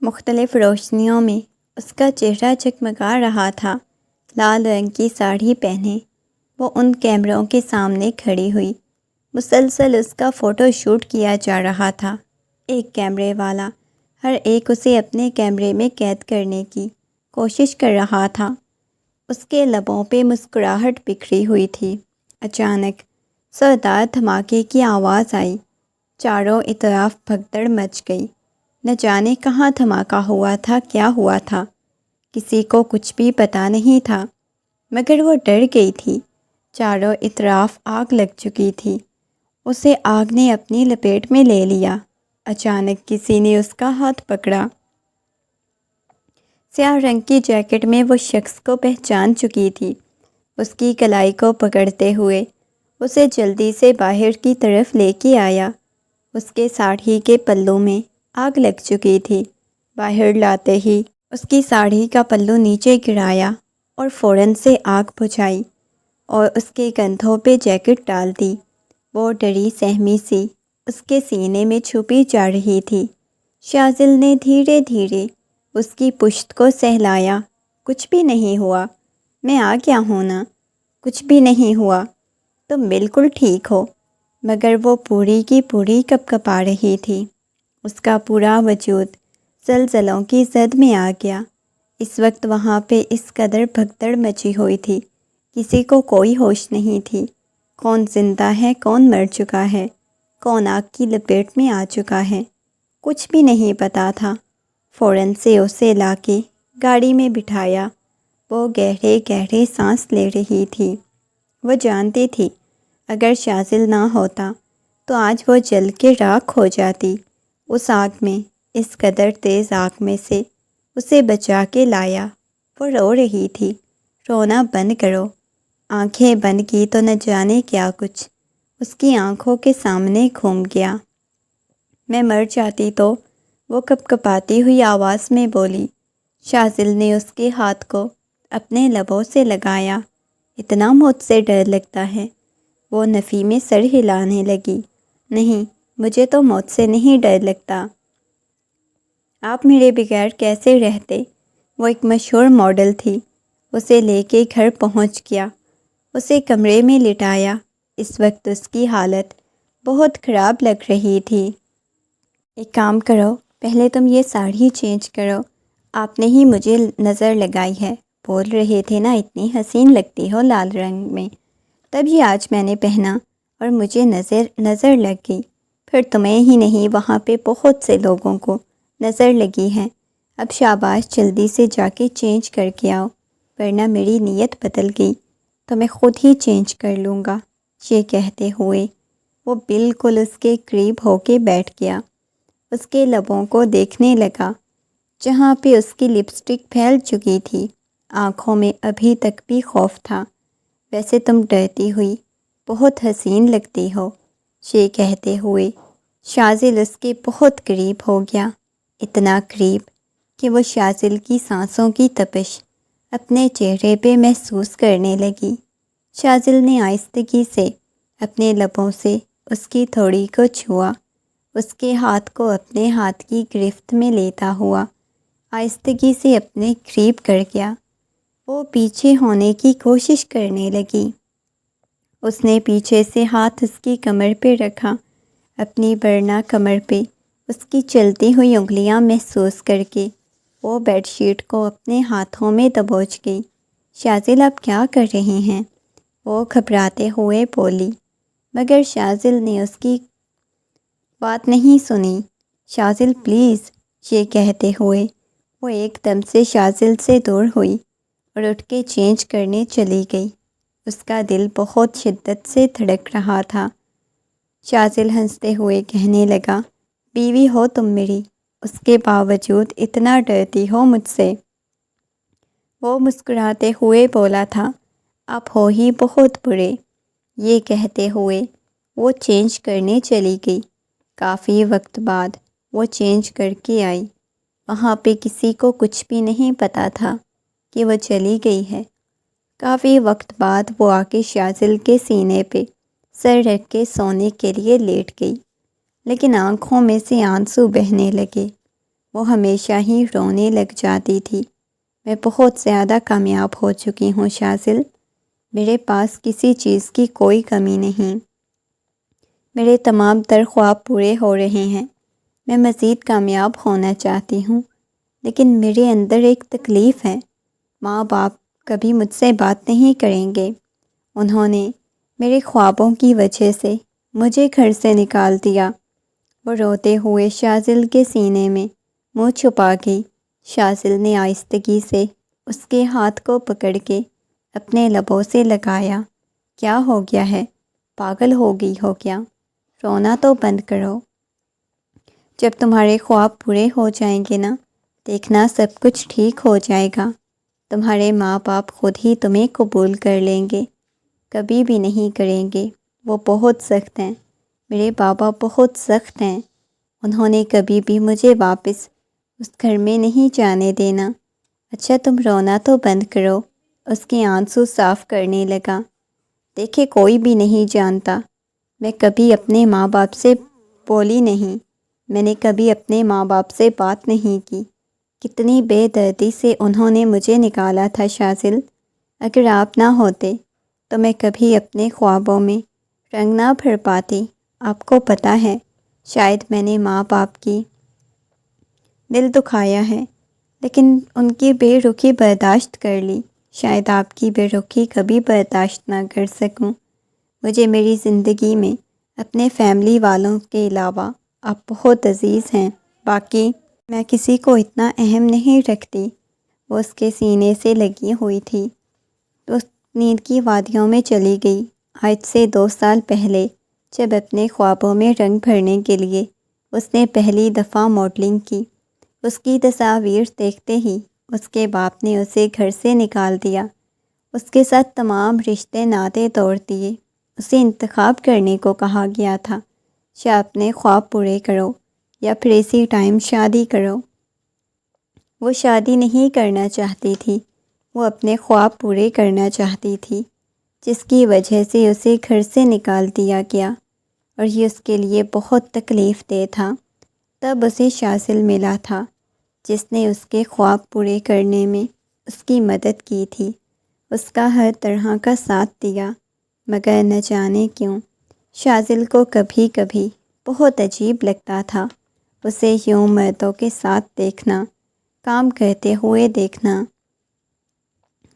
مختلف روشنیوں میں اس کا چہرہ چکمگا رہا تھا۔ لال رنگ کی ساڑی پہنے وہ ان کیمروں کے سامنے کھڑی ہوئی۔ مسلسل اس کا فوٹو شوٹ کیا جا رہا تھا۔ ایک کیمرے والا ہر ایک اسے اپنے کیمرے میں قید کرنے کی کوشش کر رہا تھا۔ اس کے لبوں پہ مسکراہٹ بکھری ہوئی تھی۔ اچانک زوردار دھماکے کی آواز آئی۔ چاروں اطراف بھگدڑ مچ گئی۔ نہ جانے کہاں دھماکہ ہوا تھا، کیا ہوا تھا، کسی کو کچھ بھی پتہ نہیں تھا، مگر وہ ڈر گئی تھی۔ چاروں اطراف آگ لگ چکی تھی۔ اسے آگ نے اپنی لپیٹ میں لے لیا۔ اچانک کسی نے اس کا ہاتھ پکڑا۔ سیاہ رنگ کی جیکٹ میں وہ شخص کو پہچان چکی تھی۔ اس کی کلائی کو پکڑتے ہوئے اسے جلدی سے باہر کی طرف لے کے آیا۔ اس کے ساڑی کے پلو میں آگ لگ چکی تھی۔ باہر لاتے ہی اس کی ساڑی کا پلو نیچے گرایا اور فوراً سے آگ بجھائی اور اس کے کندھوں پہ جیکٹ ڈال دی۔ وہ ڈری سہمی سی اس کے سینے میں چھپی جا رہی تھی۔ شاذل نے دھیرے دھیرے اس کی پشت کو سہلایا۔ کچھ بھی نہیں ہوا، میں آ گیا ہوں نا، کچھ بھی نہیں ہوا، تم بالکل ٹھیک ہو۔ مگر وہ پوری کی پوری کپکپا رہی تھی۔ اس کا پورا وجود زلزلوں کی زد میں آ گیا۔ اس وقت وہاں پہ اس قدر بھگدڑ مچی ہوئی تھی، کسی کو کوئی ہوش نہیں تھی۔ کون زندہ ہے، کون مر چکا ہے، کون آگ کی لپیٹ میں آ چکا ہے، کچھ بھی نہیں پتا تھا۔ فوراً سے اسے لا کے گاڑی میں بٹھایا۔ وہ گہرے گہرے سانس لے رہی تھی۔ وہ جانتی تھی اگر شاذل نہ ہوتا تو آج وہ جل کے راکھ ہو جاتی۔ اس آگ میں، اس قدر تیز آگ میں سے اسے بچا کے لایا۔ وہ رو رہی تھی۔ رونا بند کرو۔ آنکھیں بند کی تو نہ جانے کیا کچھ اس کی آنکھوں کے سامنے گھوم گیا۔ میں مر جاتی تو، وہ کپکپاتی ہوئی آواز میں بولی۔ شاذل نے اس کے ہاتھ کو اپنے لبوں سے لگایا۔ اتنا موت سے ڈر لگتا ہے؟ وہ نفی میں سر ہلانے لگی۔ نہیں، مجھے تو موت سے نہیں ڈر لگتا۔ آپ میرے بغیر کیسے رہتے؟ وہ ایک مشہور ماڈل تھی۔ اسے لے کے گھر پہنچ گیا۔ اسے کمرے میں لٹایا۔ اس وقت اس کی حالت بہت خراب لگ رہی تھی۔ ایک کام کرو، پہلے تم یہ ساڑی چینج کرو، آپ نے ہی مجھے نظر لگائی ہے، بول رہے تھے نا اتنی حسین لگتی ہو لال رنگ میں، تب یہ آج میں نے پہنا اور مجھے نظر لگ گئی۔ پھر تمہیں ہی نہیں، وہاں پہ بہت سے لوگوں کو نظر لگی ہے۔ اب شاباش، جلدی سے جا کے چینج کر کے آؤ، ورنہ میری نیت بدل گئی تو میں خود ہی چینج کر لوں گا۔ یہ کہتے ہوئے وہ بالکل اس کے قریب ہو کے بیٹھ گیا۔ اس کے لبوں کو دیکھنے لگا جہاں پہ اس کی لپسٹک پھیل چکی تھی۔ آنکھوں میں ابھی تک بھی خوف تھا۔ ویسے تم ڈرتی ہوئی بہت حسین لگتی ہو، یہ کہتے ہوئے شاذل اس کے بہت قریب ہو گیا۔ اتنا قریب کہ وہ شاذل کی سانسوں کی تپش اپنے چہرے پہ محسوس کرنے لگی۔ شاذل نے آہستگی سے اپنے لبوں سے اس کی تھوڑی کو چھوا۔ اس کے ہاتھ کو اپنے ہاتھ کی گرفت میں لیتا ہوا آہستگی سے اپنے قریب کر گیا۔ وہ پیچھے ہونے کی کوشش کرنے لگی۔ اس نے پیچھے سے ہاتھ اس کی کمر پہ رکھا، اپنی ورنہ کمر پہ اس کی چلتی ہوئی انگلیاں محسوس کر کے وہ بیڈ شیٹ کو اپنے ہاتھوں میں دبوچ گئی۔ شاذل آپ کیا کر رہی ہیں؟ وہ گھبراتے ہوئے بولی، مگر شاذل نے اس کی بات نہیں سنی۔ شاذل پلیز، یہ کہتے ہوئے وہ ایک دم سے شاذل سے دور ہوئی اور اٹھ کے چینج کرنے چلی گئی۔ اس کا دل بہت شدت سے دھڑک رہا تھا۔ شاذل ہنستے ہوئے کہنے لگا، بیوی ہو تم میری، اس کے باوجود اتنا ڈرتی ہو مجھ سے؟ وہ مسکراتے ہوئے بولا تھا، آپ ہو ہی بہت برے۔ یہ کہتے ہوئے وہ چینج کرنے چلی گئی۔ کافی وقت بعد وہ چینج کر کے آئی۔ وہاں پہ کسی کو کچھ بھی نہیں پتا تھا کہ وہ چلی گئی ہے۔ کافی وقت بعد وہ آ کے شاذل کے سینے پہ سر رکھ کے سونے کے لیے لیٹ گئی، لیکن آنکھوں میں سے آنسو بہنے لگے۔ وہ ہمیشہ ہی رونے لگ جاتی تھی۔ میں بہت زیادہ کامیاب ہو چکی ہوں شازل، میرے پاس کسی چیز کی کوئی کمی نہیں، میرے تمام تر خواب پورے ہو رہے ہیں، میں مزید کامیاب ہونا چاہتی ہوں، لیکن میرے اندر ایک تکلیف ہے، ماں باپ کبھی مجھ سے بات نہیں کریں گے، انہوں نے میرے خوابوں کی وجہ سے مجھے گھر سے نکال دیا۔ وہ روتے ہوئے شازل کے سینے میں منہ چھپا گئی۔ شازل نے آہستگی سے اس کے ہاتھ کو پکڑ کے اپنے لبوں سے لگایا۔ کیا ہو گیا ہے؟ پاگل ہو گئی ہو کیا؟ رونا تو بند کرو، جب تمہارے خواب پورے ہو جائیں گے نا، دیکھنا سب کچھ ٹھیک ہو جائے گا، تمہارے ماں باپ خود ہی تمہیں قبول کر لیں گے، کبھی بھی نہیں کریں گے، وہ بہت سخت ہیں، میرے بابا بہت سخت ہیں، انہوں نے کبھی بھی مجھے واپس اس گھر میں نہیں جانے دینا۔ اچھا تم رونا تو بند کرو، اس کے آنسو صاف کرنے لگا۔ دیکھے کوئی بھی نہیں جانتا، میں کبھی اپنے ماں باپ سے بولی نہیں، میں نے کبھی اپنے ماں باپ سے بات نہیں کی، کتنی بے دردی سے انہوں نے مجھے نکالا تھا شازل، اگر آپ نہ ہوتے تو میں کبھی اپنے خوابوں میں رنگ نہ بھر پاتی۔ آپ کو پتہ ہے، شاید میں نے ماں باپ کی دل دکھایا ہے، لیکن ان کی بے رخی برداشت کر لی، شاید آپ کی بے رخی کبھی برداشت نہ کر سکوں۔ مجھے میری زندگی میں اپنے فیملی والوں کے علاوہ آپ بہت عزیز ہیں، باقی میں کسی کو اتنا اہم نہیں رکھتی۔ وہ اس کے سینے سے لگی ہوئی تھی تو نیند کی وادیوں میں چلی گئی۔ آج سے 2 سال پہلے جب اپنے خوابوں میں رنگ بھرنے کے لیے اس نے پہلی دفعہ ماڈلنگ کی، اس کی تصاویر دیکھتے ہی اس کے باپ نے اسے گھر سے نکال دیا، اس کے ساتھ تمام رشتے ناطے توڑ دیے۔ اسے انتخاب کرنے کو کہا گیا تھا، یا اپنے خواب پورے کرو یا پھر اسی ٹائم شادی کرو۔ وہ شادی نہیں کرنا چاہتی تھی، وہ اپنے خواب پورے کرنا چاہتی تھی، جس کی وجہ سے اسے گھر سے نکال دیا گیا، اور یہ اس کے لیے بہت تکلیف دہ تھا۔ تب اسے شازل ملا تھا، جس نے اس کے خواب پورے کرنے میں اس کی مدد کی تھی، اس کا ہر طرح کا ساتھ دیا، مگر نہ جانے کیوں شازل کو کبھی کبھی بہت عجیب لگتا تھا اسے یوں مردوں کے ساتھ دیکھنا، کام کرتے ہوئے دیکھنا۔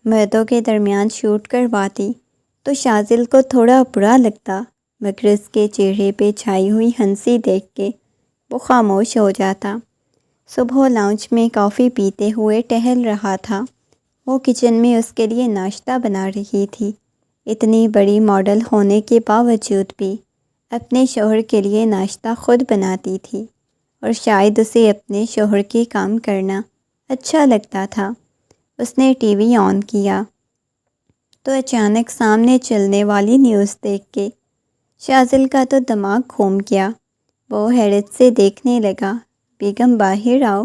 مردوں کے درمیان شوٹ کرواتی تو شازل کو تھوڑا برا لگتا، مگر اس کے چہرے پہ چھائی ہوئی ہنسی دیکھ کے وہ خاموش ہو جاتا۔ صبح لاؤنج میں کافی پیتے ہوئے ٹہل رہا تھا، وہ کچن میں اس کے لیے ناشتہ بنا رہی تھی۔ اتنی بڑی ماڈل ہونے کے باوجود بھی اپنے شوہر کے لیے ناشتہ خود بناتی تھی، اور شاید اسے اپنے شوہر کے کام کرنا اچھا لگتا تھا۔ اس نے ٹی وی آن کیا تو اچانک سامنے چلنے والی نیوز دیکھ کے شازل کا تو دماغ گھوم گیا۔ وہ حیرت سے دیکھنے لگا، بیگم باہر آؤ۔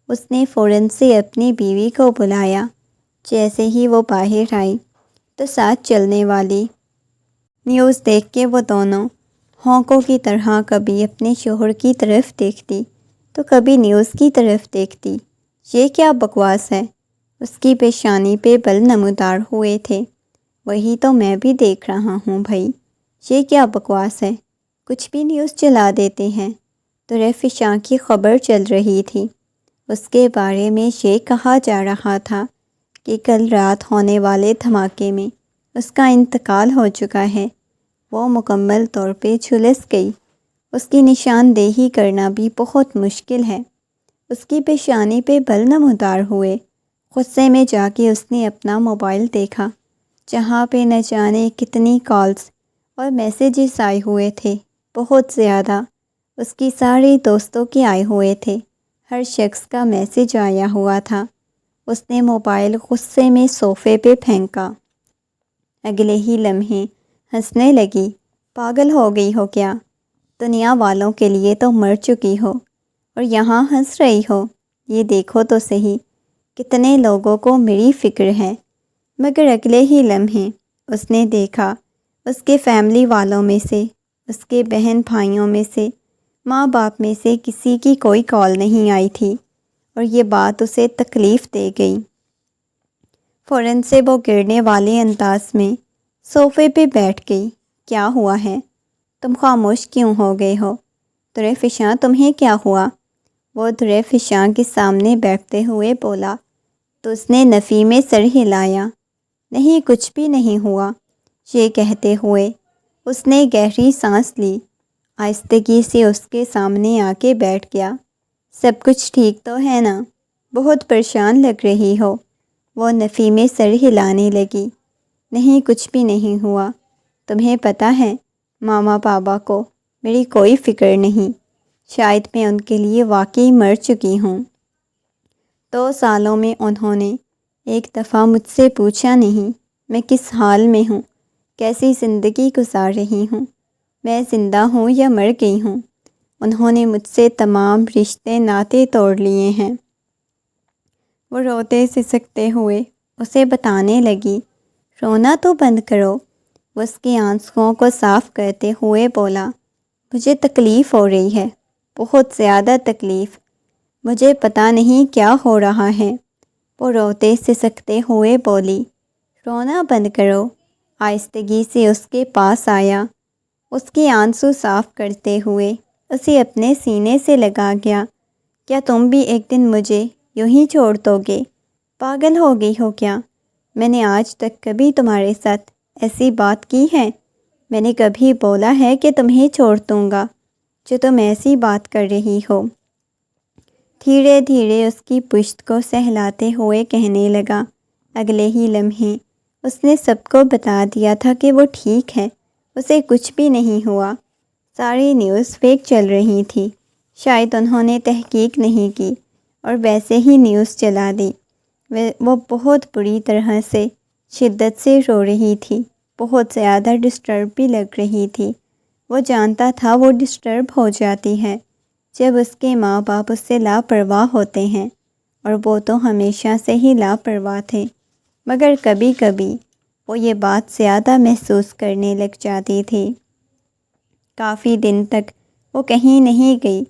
اس نے فوراً سے اپنی بیوی کو بلایا۔ جیسے ہی وہ باہر آئی تو ساتھ چلنے والی نیوز دیکھ کے وہ دونوں ہونکوں کی طرح کبھی اپنے شوہر کی طرف دیکھتی تو کبھی نیوز کی طرف دیکھتی۔ یہ کیا بکواس ہے؟ اس کی پیشانی پہ بل نمودار ہوئے تھے۔ وہی تو میں بھی دیکھ رہا ہوں بھائی، یہ کیا بکواس ہے؟ کچھ بھی نیوز چلا دیتے ہیں۔ تو رفیشاں کی خبر چل رہی تھی، اس کے بارے میں یہ کہا جا رہا تھا کہ کل رات ہونے والے دھماکے میں اس کا انتقال ہو چکا ہے۔ وہ مکمل طور پہ جھلس گئی۔ اس کی نشاندہی کرنا بھی بہت مشکل ہے۔ اس کی پیشانی پہ بل نمودار ہوئے۔ غصے میں جا کے اس نے اپنا موبائل دیکھا، جہاں پہ نہ جانے کتنی کالز اور میسیجز آئے ہوئے تھے، بہت زیادہ۔ اس کی ساری دوستوں کے آئے ہوئے تھے، ہر شخص کا میسیج آیا ہوا تھا۔ اس نے موبائل غصے میں صوفے پہ پھینکا۔ اگلے ہی لمحے ہنسنے لگی۔ پاگل ہو گئی ہو کیا؟ دنیا والوں کے لیے تو مر چکی ہو اور یہاں ہنس رہی ہو؟ یہ دیکھو تو صحیح، کتنے لوگوں کو میری فکر ہے۔ مگر اگلے ہی لمحے اس نے دیکھا اس کے فیملی والوں میں سے، اس کے بہن بھائیوں میں سے، ماں باپ میں سے کسی کی کوئی کال نہیں آئی تھی۔ اور یہ بات اسے تکلیف دے گئی۔ فوراً سے وہ گرنے والے انداز میں صوفے پہ بیٹھ گئی۔ کیا ہوا ہے؟ تم خاموش کیوں ہو گئے ہو؟ درے فشاں تمہیں کیا ہوا؟ وہ درے فشاں کے سامنے بیٹھتے ہوئے بولا تو اس نے نفی میں سر ہلایا۔ نہیں، کچھ بھی نہیں ہوا۔ یہ کہتے ہوئے اس نے گہری سانس لی، آہستگی سے اس کے سامنے آ کے بیٹھ گیا۔ سب کچھ ٹھیک تو ہے نا؟ بہت پریشان لگ رہی ہو۔ وہ نفی میں سر ہلانے لگی۔ نہیں، کچھ بھی نہیں ہوا۔ تمہیں پتہ ہے ماما پاپا کو میری کوئی فکر نہیں، شاید میں ان کے لیے واقعی مر چکی ہوں۔ 2 سالوں میں انہوں نے ایک دفعہ مجھ سے پوچھا نہیں میں کس حال میں ہوں، کیسی زندگی گزار رہی ہوں، میں زندہ ہوں یا مر گئی ہوں۔ انہوں نے مجھ سے تمام رشتے ناطے توڑ لیے ہیں۔ وہ روتے سسکتے ہوئے اسے بتانے لگی۔ رونا تو بند کرو۔ وہ اس کے آنسوؤں کو صاف کرتے ہوئے بولا، مجھے تکلیف ہو رہی ہے، بہت زیادہ تکلیف۔ مجھے پتہ نہیں کیا ہو رہا ہے۔ وہ روتے سسکتے ہوئے بولی، رونا بند کرو۔ آہستگی سے اس کے پاس آیا، اس کے آنسو صاف کرتے ہوئے اسے اپنے سینے سے لگا گیا۔ کیا تم بھی ایک دن مجھے یوں ہی چھوڑ دو گے؟ پاگل ہو گئی ہو کیا؟ میں نے آج تک کبھی تمہارے ساتھ ایسی بات کی ہے؟ میں نے کبھی بولا ہے کہ تمہیں چھوڑ دوں گا جو تم ایسی بات کر رہی ہو؟ دھیرے دھیرے اس کی پشت کو سہلاتے ہوئے کہنے لگا۔ اگلے ہی لمحے اس نے سب کو بتا دیا تھا کہ وہ ٹھیک ہے، اسے کچھ بھی نہیں ہوا۔ ساری نیوز فیک چل رہی تھی، شاید انہوں نے تحقیق نہیں کی اور ویسے ہی نیوز چلا دی۔ وہ بہت بری طرح سے شدت سے رو رہی تھی، بہت زیادہ ڈسٹرب بھی لگ رہی تھی۔ وہ جانتا تھا وہ ڈسٹرب ہو جاتی ہے جب اس کے ماں باپ اس سے لاپرواہ ہوتے ہیں، اور وہ تو ہمیشہ سے ہی لاپرواہ تھے، مگر کبھی کبھی وہ یہ بات زیادہ محسوس کرنے لگ جاتی تھی۔ کافی دن تک وہ کہیں نہیں گئی۔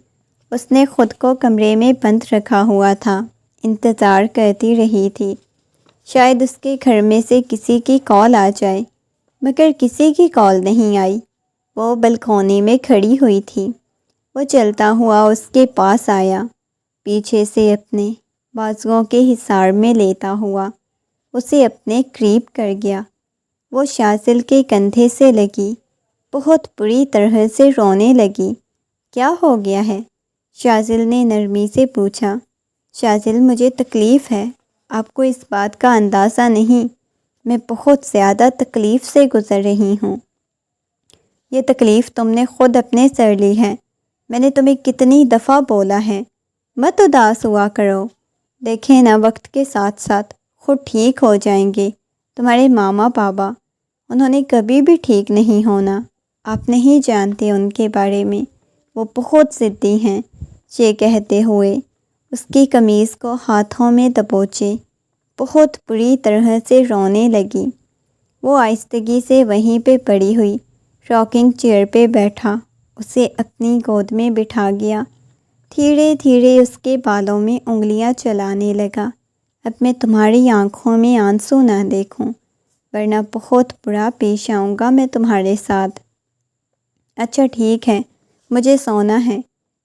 اس نے خود کو کمرے میں بند رکھا ہوا تھا، انتظار کرتی رہی تھی، شاید اس کے گھر میں سے کسی کی کال آ جائے، مگر کسی کی کال نہیں آئی۔ وہ بلکونی میں کھڑی ہوئی تھی۔ وہ چلتا ہوا اس کے پاس آیا، پیچھے سے اپنے بازوؤں کے حصار میں لیتا ہوا اسے اپنے قریب کر گیا۔ وہ شازل کے کندھے سے لگی، بہت بری طرح سے رونے لگی۔ کیا ہو گیا ہے؟ شازل نے نرمی سے پوچھا۔ شازل، مجھے تکلیف ہے، آپ کو اس بات کا اندازہ نہیں، میں بہت زیادہ تکلیف سے گزر رہی ہوں۔ یہ تکلیف تم نے خود اپنے سر لی ہے۔ میں نے تمہیں کتنی دفعہ بولا ہے مت اداس ہوا کرو، دیکھیں نا وقت کے ساتھ ساتھ خود ٹھیک ہو جائیں گے۔ تمہارے ماما پاپا، انہوں نے کبھی بھی ٹھیک نہیں ہونا، آپ نہیں جانتے ان کے بارے میں، وہ بہت ضدی ہیں۔ یہ کہتے ہوئے اس کی قمیض کو ہاتھوں میں دبوچے بہت بری طرح سے رونے لگی۔ وہ آہستگی سے وہیں پہ پڑی ہوئی راکنگ چیئر پہ بیٹھا، اسے اپنی گود میں بٹھا گیا، دھیرے دھیرے اس کے بالوں میں انگلیاں چلانے لگا۔ اب میں تمہاری آنکھوں میں آنسو نہ دیکھوں، ورنہ بہت برا پیش آؤں گا میں تمہارے ساتھ۔ اچھا ٹھیک ہے، مجھے سونا ہے،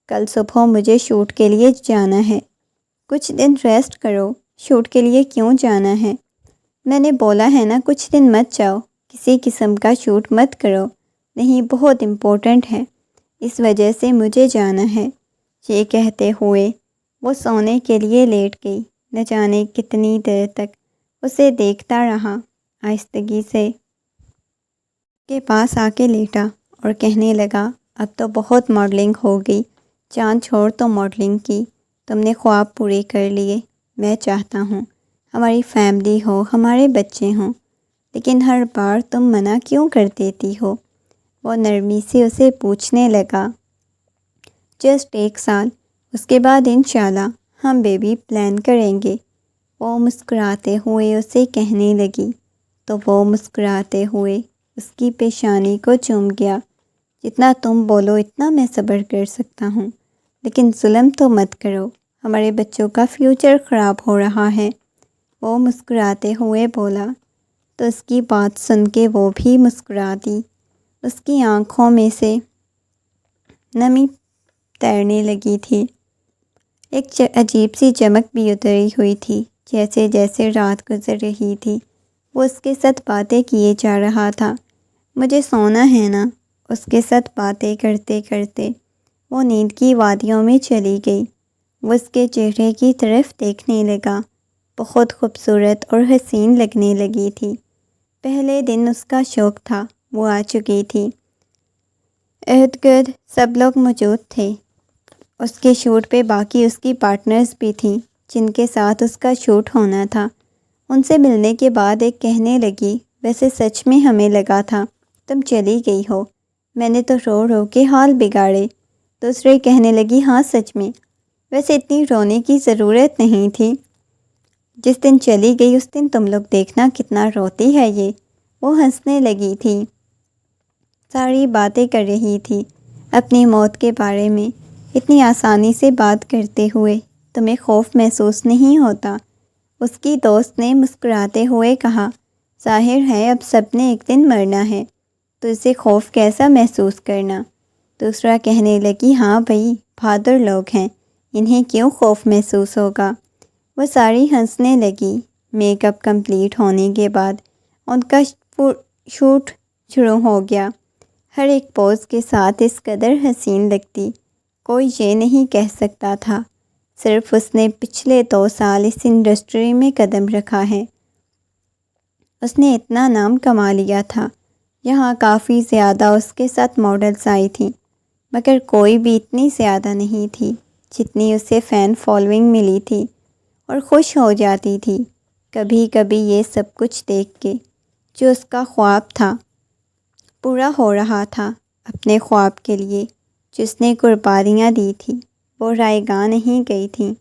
کل صبح مجھے شوٹ کے لیے جانا ہے۔ کچھ دن ریسٹ کرو۔ شوٹ کے لیے کیوں جانا ہے؟ میں نے بولا ہے نا کچھ دن مت جاؤ، کسی قسم کا شوٹ مت کرو۔ نہیں، بہت امپورٹنٹ ہے، اس وجہ سے مجھے جانا ہے۔ یہ کہتے ہوئے وہ سونے کے لیے لیٹ گئی۔ نہ جانے کتنی دیر تک اسے دیکھتا رہا، آہستگی سے کے پاس آ کے لیٹا اور کہنے لگا، اب تو بہت ماڈلنگ ہو گئی، چاند چھوڑ تو ماڈلنگ کی، تم نے خواب پورے کر لیے۔ میں چاہتا ہوں ہماری فیملی ہو، ہمارے بچے ہوں، لیکن ہر بار تم منع کیوں کر دیتی ہو؟ وہ نرمی سے اسے پوچھنے لگا۔ جسٹ 1 سال، اس کے بعد انشاءاللہ ہم بیبی پلان کریں گے، وہ مسکراتے ہوئے اسے کہنے لگی، تو وہ مسکراتے ہوئے اس کی پیشانی کو چوم گیا۔ جتنا تم بولو اتنا میں صبر کر سکتا ہوں، لیکن ظلم تو مت کرو، ہمارے بچوں کا فیوچر خراب ہو رہا ہے، وہ مسکراتے ہوئے بولا۔ تو اس کی بات سن کے وہ بھی مسکرا دی۔ اس کی آنکھوں میں سے نمی تیرنے لگی تھی۔ ایک عجیب سی چمک بھی اتری ہوئی تھی۔ جیسے جیسے رات گزر رہی تھی وہ اس کے ساتھ باتیں کیے جا رہا تھا۔ مجھے سونا ہے نا، اس کے ساتھ باتیں کرتے کرتے وہ نیند کی وادیوں میں چلی گئی۔ وہ اس کے چہرے کی طرف دیکھنے لگا۔ بہت خوبصورت اور حسین لگنے لگی تھی۔ پہلے دن اس کا شوق تھا، وہ آ چکی تھی۔ ارد گرد سب لوگ موجود تھے۔ اس کے شوٹ پہ باقی اس کی پارٹنرز بھی تھیں جن کے ساتھ اس کا شوٹ ہونا تھا۔ ان سے ملنے کے بعد ایک کہنے لگی، ویسے سچ میں ہمیں لگا تھا تم چلی گئی ہو، میں نے تو رو رو کے حال بگاڑے۔ دوسرے کہنے لگی، ہاں سچ میں، ویسے اتنی رونے کی ضرورت نہیں تھی، جس دن چلی گئی اس دن تم لوگ دیکھنا کتنا روتی ہے یہ۔ وہ ہنسنے لگی تھی، ساری باتیں کر رہی تھی اپنی موت کے بارے میں۔ اتنی آسانی سے بات کرتے ہوئے تمہیں خوف محسوس نہیں ہوتا؟ اس کی دوست نے مسکراتے ہوئے کہا، ظاہر ہے اب سب نے ایک دن مرنا ہے تو اسے خوف کیسا محسوس کرنا۔ دوسرا کہنے لگی، ہاں بھائی، بہادر لوگ ہیں، انہیں کیوں خوف محسوس ہوگا۔ وہ ساری ہنسنے لگی۔ میک اپ کمپلیٹ ہونے کے بعد ان کا شوٹ شروع ہو گیا۔ ہر ایک پوز کے ساتھ اس قدر حسین لگتی، کوئی یہ نہیں کہہ سکتا تھا۔ صرف اس نے پچھلے 2 سال اس انڈسٹری میں قدم رکھا ہے۔ اس نے اتنا نام کما لیا تھا۔ یہاں کافی زیادہ اس کے ساتھ ماڈلز آئی تھیں، مگر کوئی بھی اتنی زیادہ نہیں تھی جتنی اسے فین فالوئنگ ملی تھی، اور خوش ہو جاتی تھی کبھی کبھی یہ سب کچھ دیکھ کے، جو اس کا خواب تھا پورا ہو رہا تھا۔ اپنے خواب کے لیے جس نے قربانیاں دی تھی وہ رائے گاہ نہیں گئی تھی۔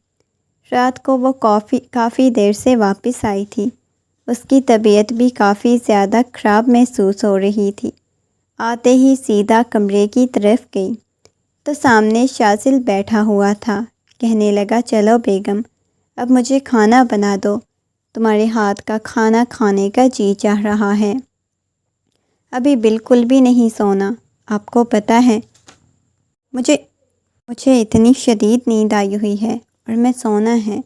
رات کو وہ کافی دیر سے واپس آئی تھی۔ اس کی طبیعت بھی کافی زیادہ خراب محسوس ہو رہی تھی۔ آتے ہی سیدھا کمرے کی طرف گئی تو سامنے شاذل بیٹھا ہوا تھا۔ کہنے لگا، چلو بیگم، اب مجھے کھانا بنا دو، تمہارے ہاتھ کا کھانا کھانے کا جی چاہ رہا ہے۔ ابھی بالکل بھی نہیں سونا، آپ کو پتہ ہے مجھے اتنی شدید نیند آئی ہوئی ہے اور میں سونا ہے۔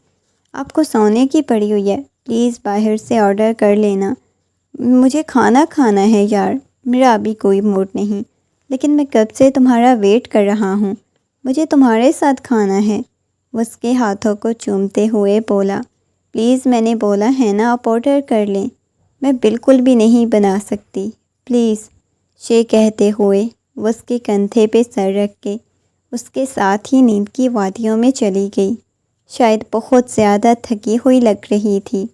آپ کو سونے کی پڑی ہوئی ہے، پلیز باہر سے آرڈر کر لینا، مجھے کھانا کھانا ہے یار، میرا ابھی کوئی موڈ نہیں، لیکن میں کب سے تمہارا ویٹ کر رہا ہوں، مجھے تمہارے ساتھ کھانا ہے۔ وہ اس کے ہاتھوں کو چومتے ہوئے بولا، پلیز میں نے بولا ہے نا آپ آرڈر کر لیں، میں بالکل بھی نہیں بنا سکتی، پلیز۔ یہ کہتے ہوئے وہ اس کے کندھے پہ سر رکھ کے اس کے ساتھ ہی نیند کی وادیوں میں چلی گئی۔ شاید بہت زیادہ تھکی ہوئی لگ رہی تھی،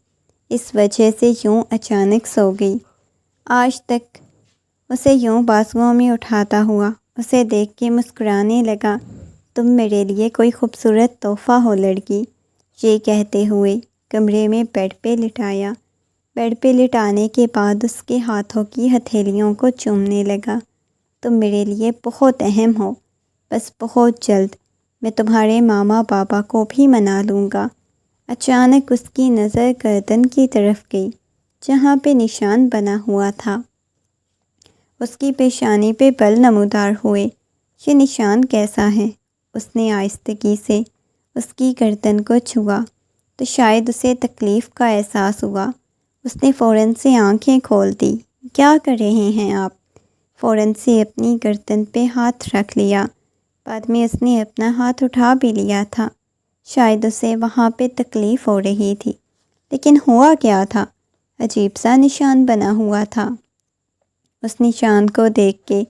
اس وجہ سے یوں اچانک سو گئی۔ آج تک اسے یوں بازوؤں میں اٹھاتا ہوا اسے دیکھ کے مسکرانے لگا، تم میرے لیے کوئی خوبصورت تحفہ ہو لڑکی۔ یہ کہتے ہوئے کمرے میں بیڈ پہ لٹایا۔ بیڈ پہ لٹانے کے بعد اس کے ہاتھوں کی ہتھیلیوں کو چومنے لگا، تم میرے لیے بہت اہم ہو، بس بہت جلد میں تمہارے ماما بابا کو بھی منا لوں گا۔ اچانک اس کی نظر گردن کی طرف گئی جہاں پہ نشان بنا ہوا تھا۔ اس کی پیشانی پہ بل نمودار ہوئے۔ یہ نشان کیسا ہے؟ اس نے آہستگی سے اس کی گردن کو چھوا تو شاید اسے تکلیف کا احساس ہوا۔ اس نے فوراً سے آنکھیں کھول دی۔ کیا کر رہے ہیں آپ؟ فوراً سے اپنی گردن پہ ہاتھ رکھ لیا۔ بعد میں اس نے اپنا ہاتھ اٹھا بھی لیا تھا۔ شاید اسے وہاں پہ تکلیف ہو رہی تھی، لیکن ہوا کیا تھا؟ عجیب سا نشان بنا ہوا تھا۔ اس نشان کو دیکھ کے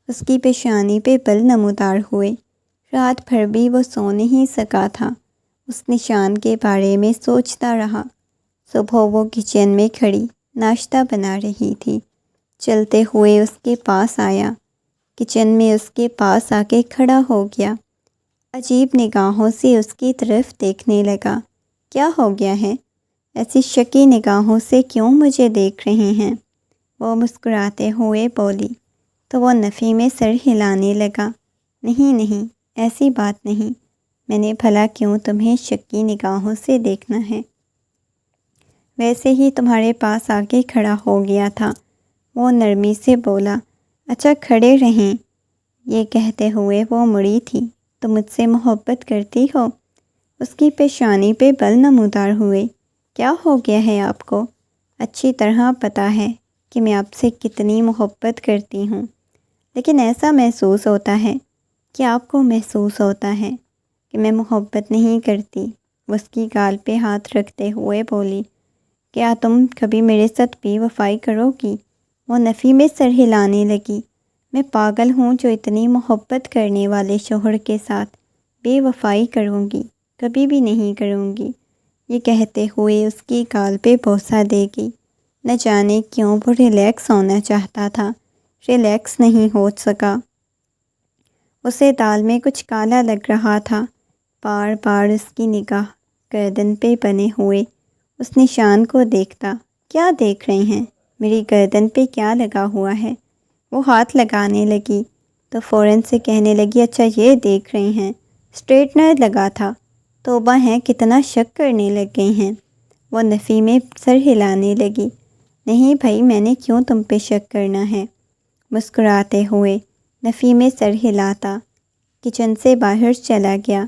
اس کی پیشانی پہ بل نمودار ہوئے۔ رات بھر بھی وہ سو نہیں سکا تھا، اس نشان کے بارے میں سوچتا رہا۔ صبح وہ کچن میں کھڑی ناشتہ بنا رہی تھی۔ چلتے ہوئے اس کے پاس آیا، کچن میں اس کے پاس آ کے کھڑا ہو گیا، عجیب نگاہوں سے اس کی طرف دیکھنے لگا۔ کیا ہو گیا ہے؟ ایسی شکی نگاہوں سے کیوں مجھے دیکھ رہے ہیں؟ وہ مسکراتے ہوئے بولی تو وہ نفی میں سر ہلانے لگا، نہیں ایسی بات نہیں، میں نے بھلا کیوں تمہیں شکی نگاہوں سے دیکھنا ہے؟ ویسے ہی تمہارے پاس آ کے کھڑا ہو گیا تھا۔ وہ نرمی سے بولا۔ اچھا کھڑے رہیں۔ یہ کہتے ہوئے وہ مڑی تھی۔ تم مجھ سے محبت کرتی ہو؟ اس کی پیشانی پہ بل نمودار ہوئے۔ کیا ہو گیا ہے آپ کو؟ اچھی طرح پتہ ہے کہ میں آپ سے کتنی محبت کرتی ہوں، لیکن ایسا محسوس ہوتا ہے کہ آپ کو محسوس ہوتا ہے کہ میں محبت نہیں کرتی۔ اس کی گال پہ ہاتھ رکھتے ہوئے بولی، کیا تم کبھی میرے ساتھ بے وفائی کرو گی؟ وہ نفی میں سر ہلانے لگی۔ میں پاگل ہوں جو اتنی محبت کرنے والے شوہر کے ساتھ بے وفائی کروں گی، کبھی بھی نہیں کروں گی۔ یہ کہتے ہوئے اس کی گال پہ بوسہ دے گئی۔ نہ جانے کیوں وہ ریلیکس ہونا چاہتا تھا، ریلیکس نہیں ہو سکا۔ اسے دال میں کچھ کالا لگ رہا تھا۔ بار بار اس کی نگاہ گردن پہ بنے ہوئے اس نشان کو دیکھتا۔ کیا دیکھ رہے ہیں؟ میری گردن پہ کیا لگا ہوا ہے؟ وہ ہاتھ لگانے لگی تو فوراً سے کہنے لگی، اچھا یہ دیکھ رہے ہیں، اسٹریٹنر لگا تھا۔ توبہ ہیں، کتنا شک کرنے لگ گئے ہیں۔ وہ نفی میں سر ہلانے لگی۔ نہیں بھائی، میں نے کیوں تم پہ شک کرنا ہے؟ مسکراتے ہوئے نفی میں سر ہلاتا کچن سے باہر چلا گیا۔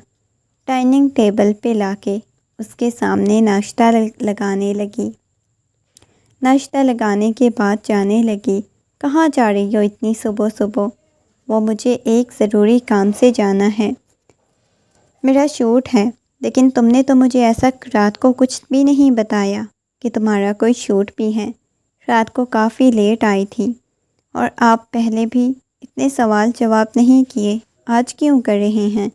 ڈائننگ ٹیبل پہ لا کے اس کے سامنے ناشتہ لگانے لگی۔ ناشتہ لگانے کے بعد جانے لگی، کہاں جا رہی ہو اتنی صبح صبح؟ وہ مجھے ایک ضروری کام سے جانا ہے، میرا شوٹ ہے۔ لیکن تم نے تو مجھے ایسا رات کو کچھ بھی نہیں بتایا کہ تمہارا کوئی شوٹ بھی ہے۔ رات کو کافی لیٹ آئی تھی اور آپ پہلے بھی اتنے سوال جواب نہیں کیے، آج کیوں کر رہے ہیں؟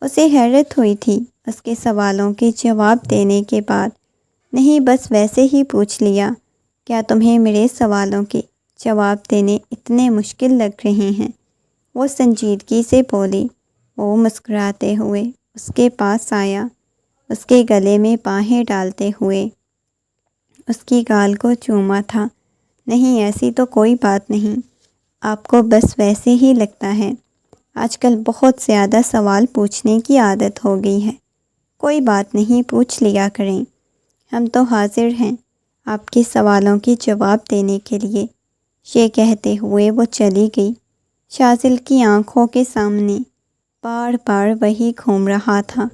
اسے حیرت ہوئی تھی اس کے سوالوں کے جواب دینے کے بعد۔ نہیں، بس ویسے ہی پوچھ لیا۔ کیا تمہیں میرے سوالوں کے جواب دینے اتنے مشکل لگ رہے ہیں؟ وہ سنجیدگی سے بولی۔ وہ مسکراتے ہوئے اس کے پاس آیا، اس کے گلے میں باہیں ڈالتے ہوئے اس کی گال کو چوما تھا۔ نہیں، ایسی تو کوئی بات نہیں، آپ کو بس ویسے ہی لگتا ہے۔ آج کل بہت زیادہ سوال پوچھنے کی عادت ہو گئی ہے۔ کوئی بات نہیں، پوچھ لیا کریں، ہم تو حاضر ہیں آپ کے سوالوں کے جواب دینے کے لیے۔ یہ کہتے ہوئے وہ چلی گئی۔ شاذل کی آنکھوں کے سامنے بار بار وہی گھوم رہا تھا۔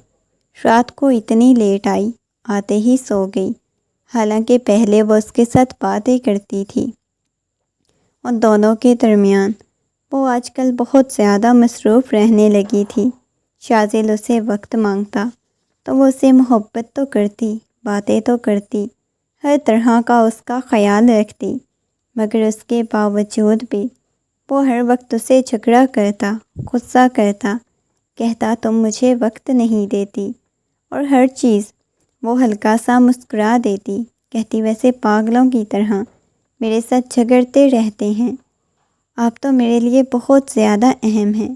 رات کو اتنی لیٹ آئی، آتے ہی سو گئی، حالانکہ پہلے وہ اس کے ساتھ باتیں کرتی تھی۔ ان دونوں کے درمیان وہ آج کل بہت زیادہ مصروف رہنے لگی تھی۔ شاذل اسے وقت مانگتا تو وہ اسے محبت تو کرتی، باتیں تو کرتی، ہر طرح کا اس کا خیال رکھتی، مگر اس کے باوجود بھی وہ ہر وقت اسے جھگڑا کرتا، غصہ کرتا، کہتا تم مجھے وقت نہیں دیتی، اور ہر چیز وہ ہلکا سا مسکرا دیتی، کہتی ویسے پاگلوں کی طرح میرے ساتھ جھگڑتے رہتے ہیں، آپ تو میرے لیے بہت زیادہ اہم ہیں،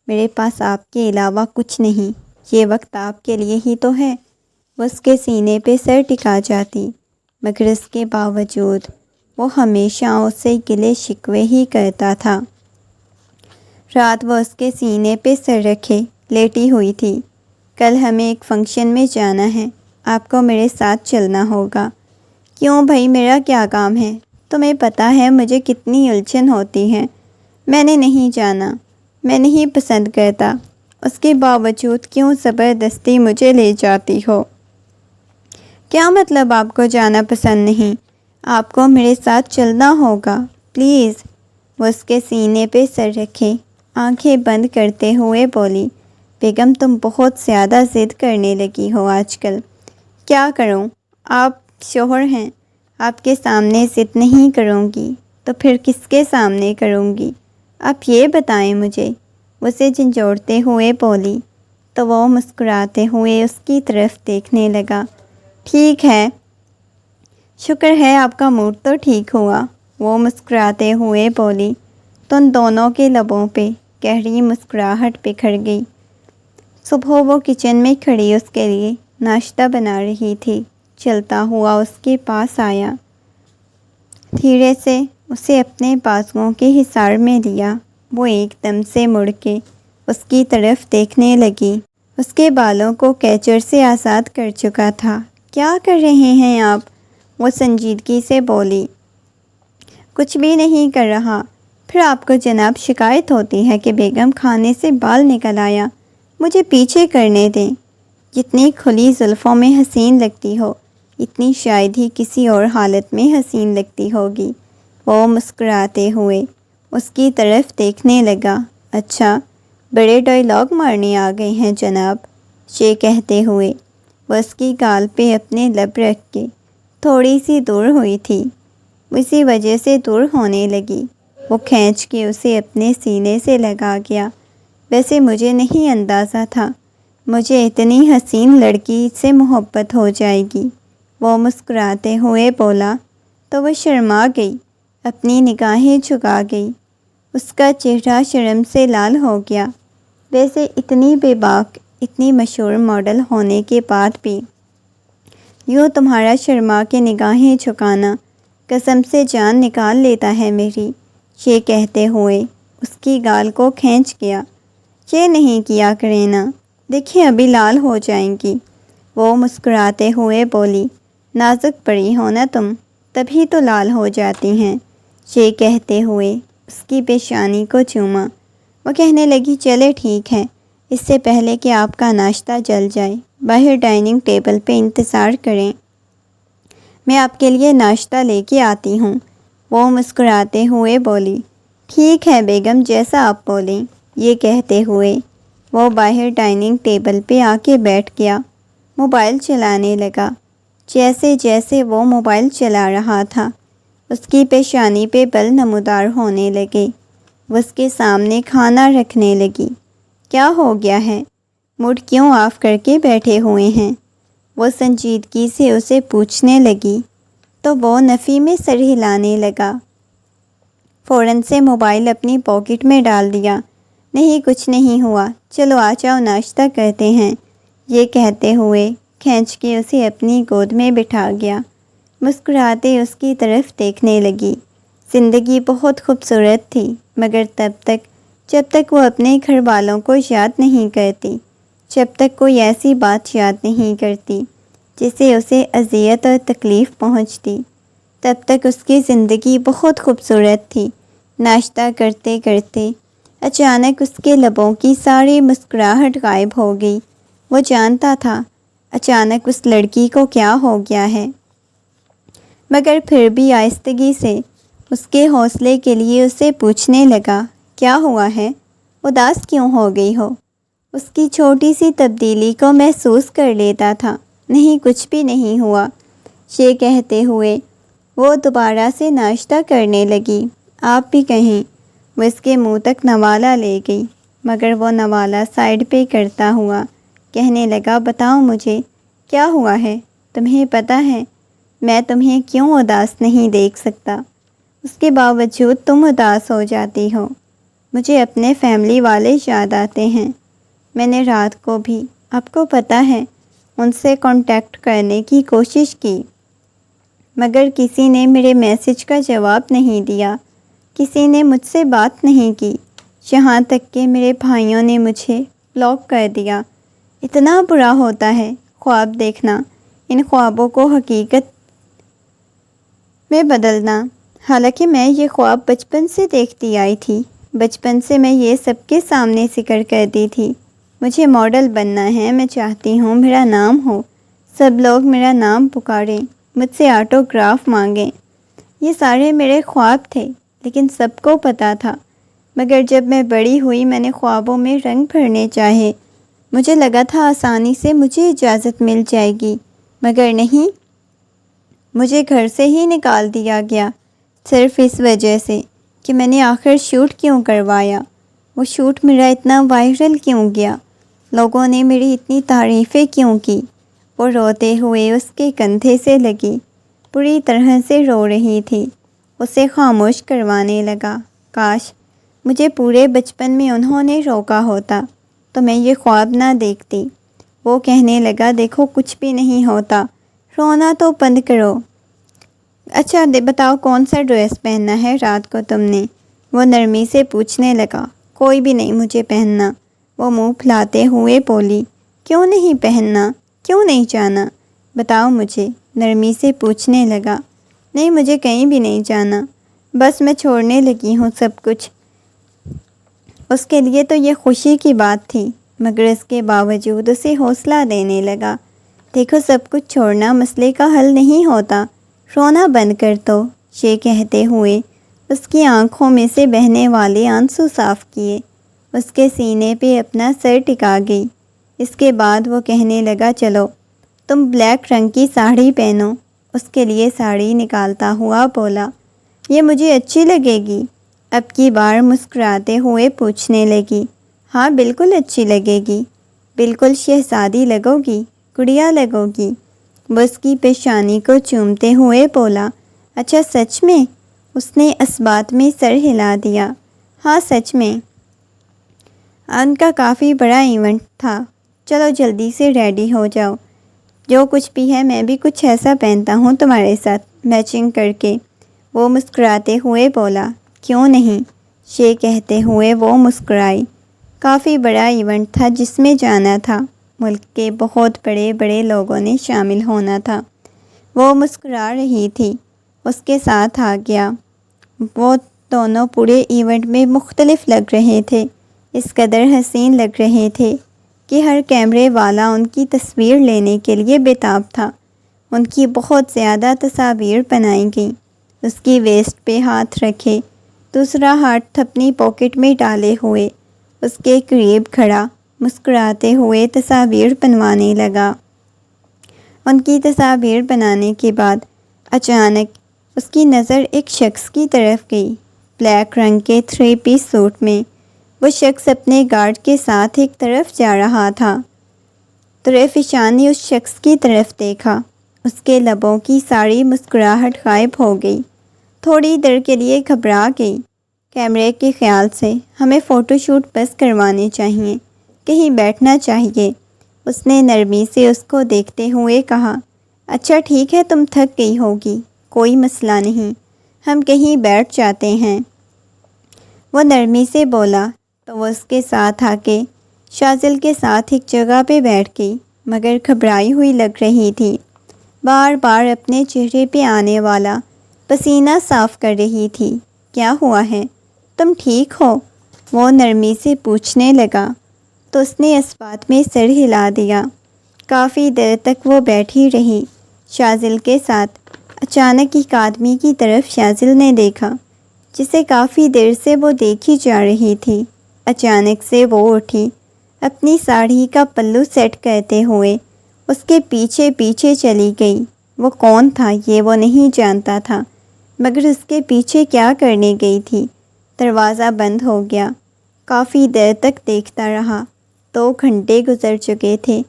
میرے پاس آپ کے علاوہ کچھ نہیں، یہ وقت آپ کے لیے ہی تو ہے۔ وہ اس کے سینے پہ سر ٹکا جاتی، مگر اس کے باوجود وہ ہمیشہ اسے گلے شکوے ہی کرتا تھا۔ رات وہ اس کے سینے پہ سر رکھے لیٹی ہوئی تھی۔ کل ہمیں ایک فنکشن میں جانا ہے، آپ کو میرے ساتھ چلنا ہوگا۔ کیوں بھائی، میرا کیا کام ہے؟ تمہیں پتہ ہے مجھے کتنی الجھن ہوتی ہے۔ میں نے نہیں جانا، میں نہیں پسند کرتا، اس کے باوجود کیوں زبردستی مجھے لے جاتی ہو؟ کیا مطلب آپ کو جانا پسند نہیں؟ آپ کو میرے ساتھ چلنا ہوگا، پلیز۔ وہ اس کے سینے پہ سر رکھے آنکھیں بند کرتے ہوئے بولی، بیگم تم بہت زیادہ ضد کرنے لگی ہو آج کل۔ کیا کروں؟ آپ شوہر ہیں، آپ کے سامنے ضد نہیں کروں گی تو پھر کس کے سامنے کروں گی؟ آپ یہ بتائیں مجھے، اسے جھنجھوڑتے ہوئے بولی، تو وہ مسکراتے ہوئے اس کی طرف دیکھنے لگا۔ ٹھیک ہے، شکر ہے آپ کا موڈ تو ٹھیک ہوا، وہ مسکراتے ہوئے بولی تو ان دونوں کے لبوں پہ گہری مسکراہٹ بکھر گئی۔ صبح وہ کچن میں کھڑی اس کے لیے ناشتہ بنا رہی تھی۔ چلتا ہوا اس کے پاس آیا، دھیرے سے اسے اپنے بازوؤں کے حصار میں لیا۔ وہ ایک دم سے مڑ کے اس کی طرف دیکھنے لگی۔ اس کے بالوں کو کیچر سے آزاد کر چکا تھا۔ کیا کر رہے ہیں آپ؟ وہ سنجیدگی سے بولی۔ کچھ بھی نہیں کر رہا۔ پھر آپ کو جناب شکایت ہوتی ہے کہ بیگم خانے سے بال نکل آیا۔ مجھے پیچھے کرنے دیں۔ جتنی کھلی زلفوں میں حسین لگتی ہو، اتنی شاید ہی کسی اور حالت میں حسین لگتی ہوگی۔ وہ مسکراتے ہوئے اس کی طرف دیکھنے لگا۔ اچھا، بڑے ڈائیلاگ مارنے آ گئے ہیں جناب، یہ کہتے ہوئے وہ اس کی گال پہ اپنے لب رکھ کے تھوڑی سی دور ہوئی تھی، اسی وجہ سے دور ہونے لگی۔ وہ کھینچ کے اسے اپنے سینے سے لگا گیا۔ ویسے مجھے نہیں اندازہ تھا مجھے اتنی حسین لڑکی سے محبت ہو جائے گی، وہ مسکراتے ہوئے بولا۔ تو وہ شرما گئی، اپنی نگاہیں جھکا گئی۔ اس کا چہرہ شرم سے لال ہو گیا۔ ویسے اتنی بے باک، اتنی مشہور ماڈل ہونے کے بعد بھی یوں تمہارا شرما کے نگاہیں جھکانا قسم سے جان نکال لیتا ہے میری، یہ کہتے ہوئے اس کی گال کو کھینچ گیا۔ یہ نہیں کیا کریں نا، دیکھیں ابھی لال ہو جائیں گی، وہ مسکراتے ہوئے بولی۔ نازک پڑی ہو نا تم، تبھی تو لال ہو جاتی ہیں، یہ کہتے ہوئے اس کی پیشانی کو چوما۔ وہ کہنے لگی چلے ٹھیک ہے، اس سے پہلے کہ آپ کا ناشتہ جل جائے باہر ڈائننگ ٹیبل پہ انتظار کریں، میں آپ کے لیے ناشتہ لے کے آتی ہوں، وہ مسکراتے ہوئے بولی۔ ٹھیک ہے بیگم، جیسا آپ بولیں، یہ کہتے ہوئے وہ باہر ڈائننگ ٹیبل پہ آ کے بیٹھ گیا، موبائل چلانے لگا۔ جیسے جیسے وہ موبائل چلا رہا تھا اس کی پیشانی پہ بل نمودار ہونے لگے۔ وہ اس کے سامنے کھانا رکھنے لگی۔ کیا ہو گیا ہے؟ موڈ کیوں آف کر کے بیٹھے ہوئے ہیں؟ وہ سنجیدگی سے اسے پوچھنے لگی تو وہ نفی میں سر ہلانے لگا۔ فوراً سے موبائل اپنی پاکٹ میں ڈال دیا۔ نہیں کچھ نہیں ہوا، چلو آ جاؤ ناشتہ کرتے ہیں، یہ کہتے ہوئے کھینچ کے اسے اپنی گود میں بٹھا گیا۔ مسکراتے اس کی طرف دیکھنے لگی۔ زندگی بہت خوبصورت تھی، مگر تب تک جب تک وہ اپنے گھر والوں کو یاد نہیں کرتی، جب تک کوئی ایسی بات یاد نہیں کرتی جس سے اسے اذیت اور تکلیف پہنچتی، تب تک اس کی زندگی بہت خوبصورت تھی۔ ناشتہ کرتے کرتے اچانک اس کے لبوں کی ساری مسکراہٹ غائب ہو گئی۔ وہ جانتا تھا اچانک اس لڑکی کو کیا ہو گیا ہے، مگر پھر بھی آہستگی سے اس کے حوصلے کے لیے اسے پوچھنے لگا، کیا ہوا ہے؟ اداس کیوں ہو گئی ہو؟ اس کی چھوٹی سی تبدیلی کو محسوس کر لیتا تھا۔ نہیں کچھ بھی نہیں ہوا، یہ کہتے ہوئے وہ دوبارہ سے ناشتہ کرنے لگی۔ آپ بھی کہیں، وہ اس کے منہ تک نوالہ لے گئی، مگر وہ نوالہ سائڈ پہ کرتا ہوا کہنے لگا، بتاؤ مجھے کیا ہوا ہے؟ تمہیں پتہ ہے میں تمہیں کیوں اداس نہیں دیکھ سکتا، اس کے باوجود تم اداس ہو جاتی ہو۔ مجھے اپنے فیملی والے یاد آتے ہیں۔ میں نے رات کو بھی، آپ کو پتہ ہے، ان سے کانٹیکٹ کرنے کی کوشش کی، مگر کسی نے میرے میسج کا جواب نہیں دیا، کسی نے مجھ سے بات نہیں کی، یہاں تک کہ میرے بھائیوں نے مجھے بلاک کر دیا۔ اتنا برا ہوتا ہے خواب دیکھنا، ان خوابوں کو حقیقت میں بدلنا۔ حالانکہ میں یہ خواب بچپن سے دیکھتی آئی تھی، بچپن سے میں یہ سب کے سامنے ذکر کرتی تھی، مجھے ماڈل بننا ہے، میں چاہتی ہوں میرا نام ہو، سب لوگ میرا نام پکاریں، مجھ سے آٹوگراف مانگیں۔ یہ سارے میرے خواب تھے، لیکن سب کو پتہ تھا۔ مگر جب میں بڑی ہوئی میں نے خوابوں میں رنگ بھرنے چاہے، مجھے لگا تھا آسانی سے مجھے اجازت مل جائے گی، مگر نہیں، مجھے گھر سے ہی نکال دیا گیا، صرف اس وجہ سے کہ میں نے آخر شوٹ کیوں کروایا، وہ شوٹ میرا اتنا وائرل کیوں گیا، لوگوں نے میری اتنی تعریفیں کیوں کی۔ وہ روتے ہوئے اس کے کندھے سے لگی، پوری طرح سے رو رہی تھی، اسے خاموش کروانے لگا۔ کاش مجھے پورے بچپن میں انہوں نے روکا ہوتا تو میں یہ خواب نہ دیکھتی۔ وہ کہنے لگا، دیکھو کچھ بھی نہیں ہوتا، رونا تو بند کرو۔ اچھا بتاؤ کون سا ڈریس پہننا ہے رات کو تم نے؟ وہ نرمی سے پوچھنے لگا۔ کوئی بھی نہیں مجھے پہننا، وہ منہ پھلاتے ہوئے بولی۔ کیوں نہیں پہننا؟ کیوں نہیں جانا؟ بتاؤ مجھے، نرمی سے پوچھنے لگا۔ نہیں، مجھے کہیں بھی نہیں جانا، بس میں چھوڑنے لگی ہوں سب کچھ۔ اس کے لیے تو یہ خوشی کی بات تھی، مگر اس کے باوجود اسے حوصلہ دینے لگا۔ دیکھو، سب کچھ چھوڑنا مسئلے کا حل نہیں ہوتا، رونا بند کر دو، یہ کہتے ہوئے اس کی آنکھوں میں سے بہنے والے آنسو صاف کیے، اس کے سینے پہ اپنا سر ٹکا گئی۔ اس کے بعد وہ کہنے لگا، چلو تم بلیک رنگ کی ساڑی پہنو۔ اس کے لیے ساڑی نکالتا ہوا بولا، یہ مجھے اچھی لگے گی؟ اب کی بار مسکراتے ہوئے پوچھنے لگی۔ ہاں، بالکل اچھی لگے گی، بالکل شہزادی لگو گی، گڑیا لگو گی۔ وہ اس کی پیشانی کو چومتے ہوئے بولا، اچھا سچ میں؟ اس نے اس بات میں سر ہلا دیا۔ ہاں سچ میں۔ ان کا کافی بڑا ایونٹ تھا، چلو جلدی سے ریڈی ہو جاؤ، جو کچھ بھی ہے میں بھی کچھ ایسا پہنتا ہوں تمہارے ساتھ میچنگ کر کے۔ وہ مسکراتے ہوئے بولا، کیوں نہیں؟ یہ کہتے ہوئے وہ مسکرائی۔ کافی بڑا ایونٹ تھا جس میں جانا تھا، ملک کے بہت بڑے بڑے لوگوں نے شامل ہونا تھا۔ وہ مسکرا رہی تھی، اس کے ساتھ آ گیا۔ وہ دونوں پورے ایونٹ میں مختلف لگ رہے تھے، اس قدر حسین لگ رہے تھے کہ ہر کیمرے والا ان کی تصویر لینے کے لیے بےتاب تھا۔ ان کی بہت زیادہ تصاویر بنائی گئیں۔ اس کی ویسٹ پہ ہاتھ رکھے، دوسرا ہاتھ اپنی پاکٹ میں ڈالے ہوئے اس کے قریب کھڑا مسکراتے ہوئے تصاویر بنوانے لگا۔ ان کی تصاویر بنانے کے بعد اچانک اس کی نظر ایک شخص کی طرف گئی، بلیک رنگ کے 3 پیس سوٹ میں۔ وہ شخص اپنے گارڈ کے ساتھ ایک طرف جا رہا تھا۔ طرفشان نے اس شخص کی طرف دیکھا، اس کے لبوں کی ساری مسکراہٹ غائب ہو گئی۔ تھوڑی دیر کے لیے گھبرا گئی۔ کیمرے کے خیال سے ہمیں فوٹو شوٹ بس کروانے چاہیے، کہیں بیٹھنا چاہیے، اس نے نرمی سے اس کو دیکھتے ہوئے کہا۔ اچھا ٹھیک ہے، تم تھک گئی ہوگی، کوئی مسئلہ نہیں، ہم کہیں بیٹھ جاتے ہیں، وہ نرمی سے بولا۔ تو وہ اس کے ساتھ آ کے شاذل کے ساتھ ایک جگہ پہ بیٹھ گئی، مگر گھبرائی ہوئی لگ رہی تھی۔ بار بار اپنے چہرے پہ آنے والا پسینہ صاف کر رہی تھی۔ کیا ہوا ہے؟ تم ٹھیک ہو؟ وہ نرمی سے پوچھنے لگا، تو اس نے اس بات میں سر ہلا دیا۔ کافی دیر تک وہ بیٹھی رہی شاذل کے ساتھ۔ اچانک ایک آدمی کی طرف شاذل نے دیکھا، جسے کافی دیر سے وہ دیکھی جا رہی تھی۔ اچانک سے وہ اٹھی، اپنی ساڑی کا پلو سیٹ کرتے ہوئے اس کے پیچھے پیچھے چلی گئی۔ وہ کون تھا یہ وہ نہیں جانتا تھا، مگر اس کے پیچھے کیا کرنے گئی تھی؟ دروازہ بند ہو گیا۔ کافی دیر تک دیکھتا رہا، 2 گھنٹے گزر چکے تھے،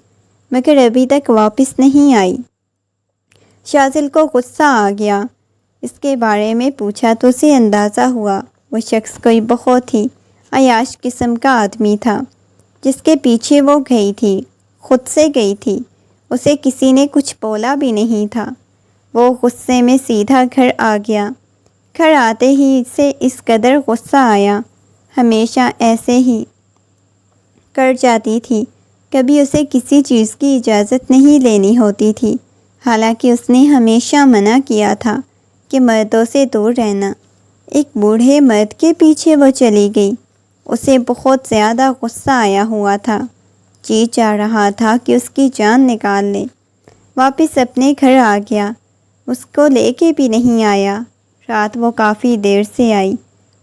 مگر ابھی تک واپس نہیں آئی۔ شاذل کو غصہ آ گیا۔ اس کے بارے میں پوچھا تو اسے اندازہ ہوا وہ شخص کوئی بہت ہی عیاش قسم کا آدمی تھا، جس کے پیچھے وہ گئی تھی، خود سے گئی تھی، اسے کسی نے کچھ بولا بھی نہیں تھا۔ وہ غصے میں سیدھا گھر آ گیا۔ گھر آتے ہی اسے اس قدر غصہ آیا، ہمیشہ ایسے ہی کر جاتی تھی، کبھی اسے کسی چیز کی اجازت نہیں لینی ہوتی تھی، حالانکہ اس نے ہمیشہ منع کیا تھا کہ مردوں سے دور رہنا۔ ایک بوڑھے مرد کے پیچھے وہ چلی گئی۔ اسے بہت زیادہ غصہ آیا ہوا تھا، جی چاہ رہا تھا کہ اس کی جان نکال لے۔ واپس اپنے گھر آ گیا، اس کو لے کے بھی نہیں آیا۔ رات وہ کافی دیر سے آئی،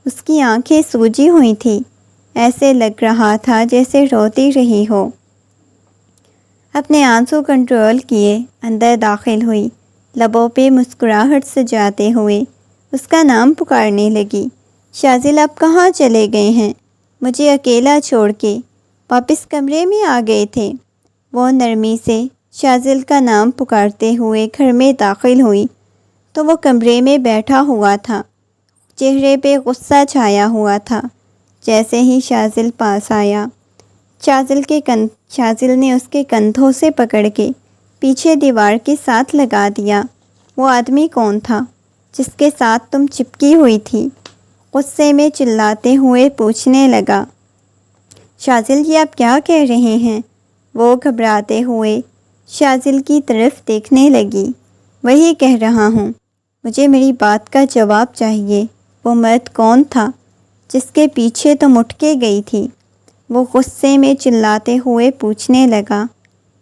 اس کی آنکھیں سوجی ہوئی تھیں، ایسے لگ رہا تھا جیسے روتی رہی ہو۔ اپنے آنسو کنٹرول کیے اندر داخل ہوئی، لبوں پہ مسکراہٹ سجاتے ہوئے اس کا نام پکارنے لگی۔ شاذل آپ کہاں چلے گئے ہیں؟ مجھے اکیلا چھوڑ کے واپس کمرے میں آ گئے تھے۔ وہ نرمی سے شاذل کا نام پکارتے ہوئے گھر میں داخل ہوئی تو وہ کمرے میں بیٹھا ہوا تھا، چہرے پہ غصہ چھایا ہوا تھا۔ جیسے ہی شاذل پاس آیا، شاذل نے اس کے کندھوں سے پکڑ کے پیچھے دیوار کے ساتھ لگا دیا۔ وہ آدمی کون تھا جس کے ساتھ تم چپکی ہوئی تھی؟ غصے میں چلاتے ہوئے پوچھنے لگا۔ شاذل یہ آپ کیا کہہ رہے ہیں؟ وہ گھبراتے ہوئے شازل کی طرف دیکھنے لگی۔ وہی کہہ رہا ہوں، مجھے میری بات کا جواب چاہیے۔ وہ مرد کون تھا جس کے پیچھے تم اٹھ کے گئی تھی؟ وہ غصے میں چلاتے ہوئے پوچھنے لگا۔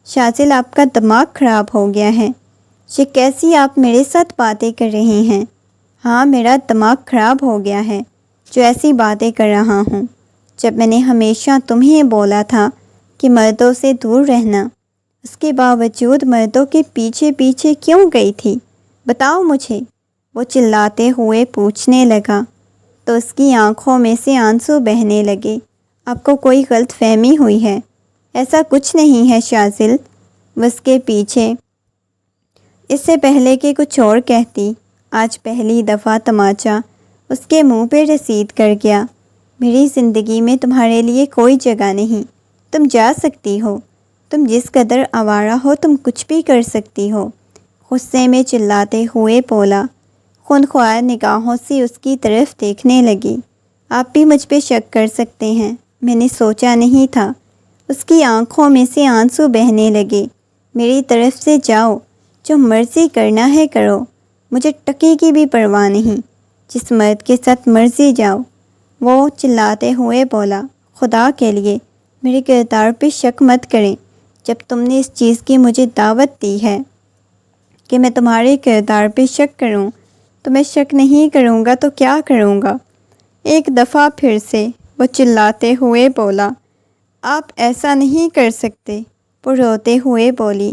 شازل، آپ کا دماغ خراب ہو گیا ہے؟ یہ کیسی آپ میرے ساتھ باتیں کر رہی ہیں؟ ہاں، میرا دماغ خراب ہو گیا ہے جو ایسی باتیں کر رہا ہوں۔ جب میں نے ہمیشہ تمہیں بولا تھا کہ مردوں سے دور رہنا، اس کے باوجود مردوں کے پیچھے پیچھے کیوں گئی تھی؟ بتاؤ مجھے، وہ چلاتے ہوئے پوچھنے لگا تو اس کی آنکھوں میں سے آنسو بہنے لگے۔ آپ کو کوئی غلط فہمی ہوئی ہے، ایسا کچھ نہیں ہے شازل۔ اس کے پیچھے اس سے پہلے کہ کچھ اور کہتی، آج پہلی دفعہ تماچا اس کے منہ پہ رسید کر گیا۔ میری زندگی میں تمہارے لیے کوئی جگہ نہیں، تم جا سکتی ہو، تم جس قدر آوارہ ہو تم کچھ بھی کر سکتی ہو، غصے میں چلاتے ہوئے بولا۔ خونخوار نگاہوں سے اس کی طرف دیکھنے لگی۔ آپ بھی مجھ پہ شک کر سکتے ہیں، میں نے سوچا نہیں تھا۔ اس کی آنکھوں میں سے آنسو بہنے لگے۔ میری طرف سے جاؤ، جو مرضی کرنا ہے کرو، مجھے ٹکی کی بھی پرواہ نہیں، جس مرد کے ساتھ مرضی جاؤ۔ وہ چلاتے ہوئے بولا، خدا کے لیے میرے کردار پہ شک مت کریں۔ جب تم نے اس چیز کی مجھے دعوت دی ہے کہ میں تمہارے کردار پہ شک کروں، تو میں شک نہیں کروں گا تو کیا کروں گا؟ ایک دفعہ پھر سے وہ چلاتے ہوئے بولا، آپ ایسا نہیں کر سکتے۔ وہ روتے ہوئے بولی،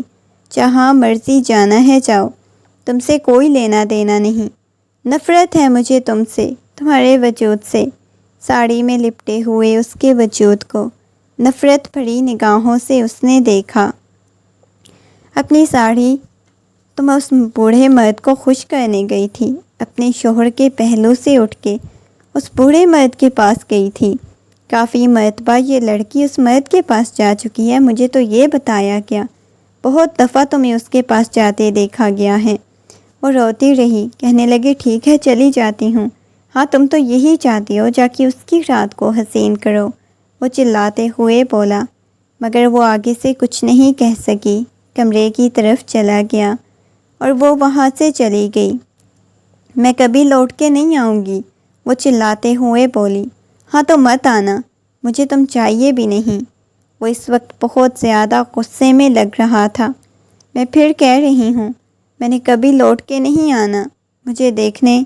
جہاں مرضی جانا ہے جاؤ، تم سے کوئی لینا دینا نہیں۔ نفرت ہے مجھے تم سے، تمہارے وجود سے۔ ساڑی میں لپٹے ہوئے اس کے وجود کو نفرت بھری نگاہوں سے اس نے دیکھا۔ اپنی ساڑی تم اس بوڑھے مرد کو خوش کرنے گئی تھی، اپنے شوہر کے پہلو سے اٹھ کے اس بوڑھے مرد کے پاس گئی تھی۔ کافی مرتبہ یہ لڑکی اس مرد کے پاس جا چکی ہے، مجھے تو یہ بتایا گیا۔ بہت دفعہ تمہیں اس کے پاس جاتے دیکھا گیا ہے۔ وہ روتی رہی، کہنے لگی، ٹھیک ہے چلی جاتی ہوں۔ ہاں، تم تو یہی چاہتی ہو، جا کے اس کی رات کو حسین کرو۔ وہ چلاتے ہوئے بولا، مگر وہ آگے سے کچھ نہیں کہہ سکی، کمرے کی طرف چلا گیا اور وہ وہاں سے چلی گئی۔ میں کبھی لوٹ کے نہیں آؤں گی، وہ چلاتے ہوئے بولی۔ ہاں تو مت آنا، مجھے تم چاہیے بھی نہیں۔ وہ اس وقت بہت زیادہ غصے میں لگ رہا تھا۔ میں پھر کہہ رہی ہوں، میں نے کبھی لوٹ کے نہیں آنا، مجھے دیکھنے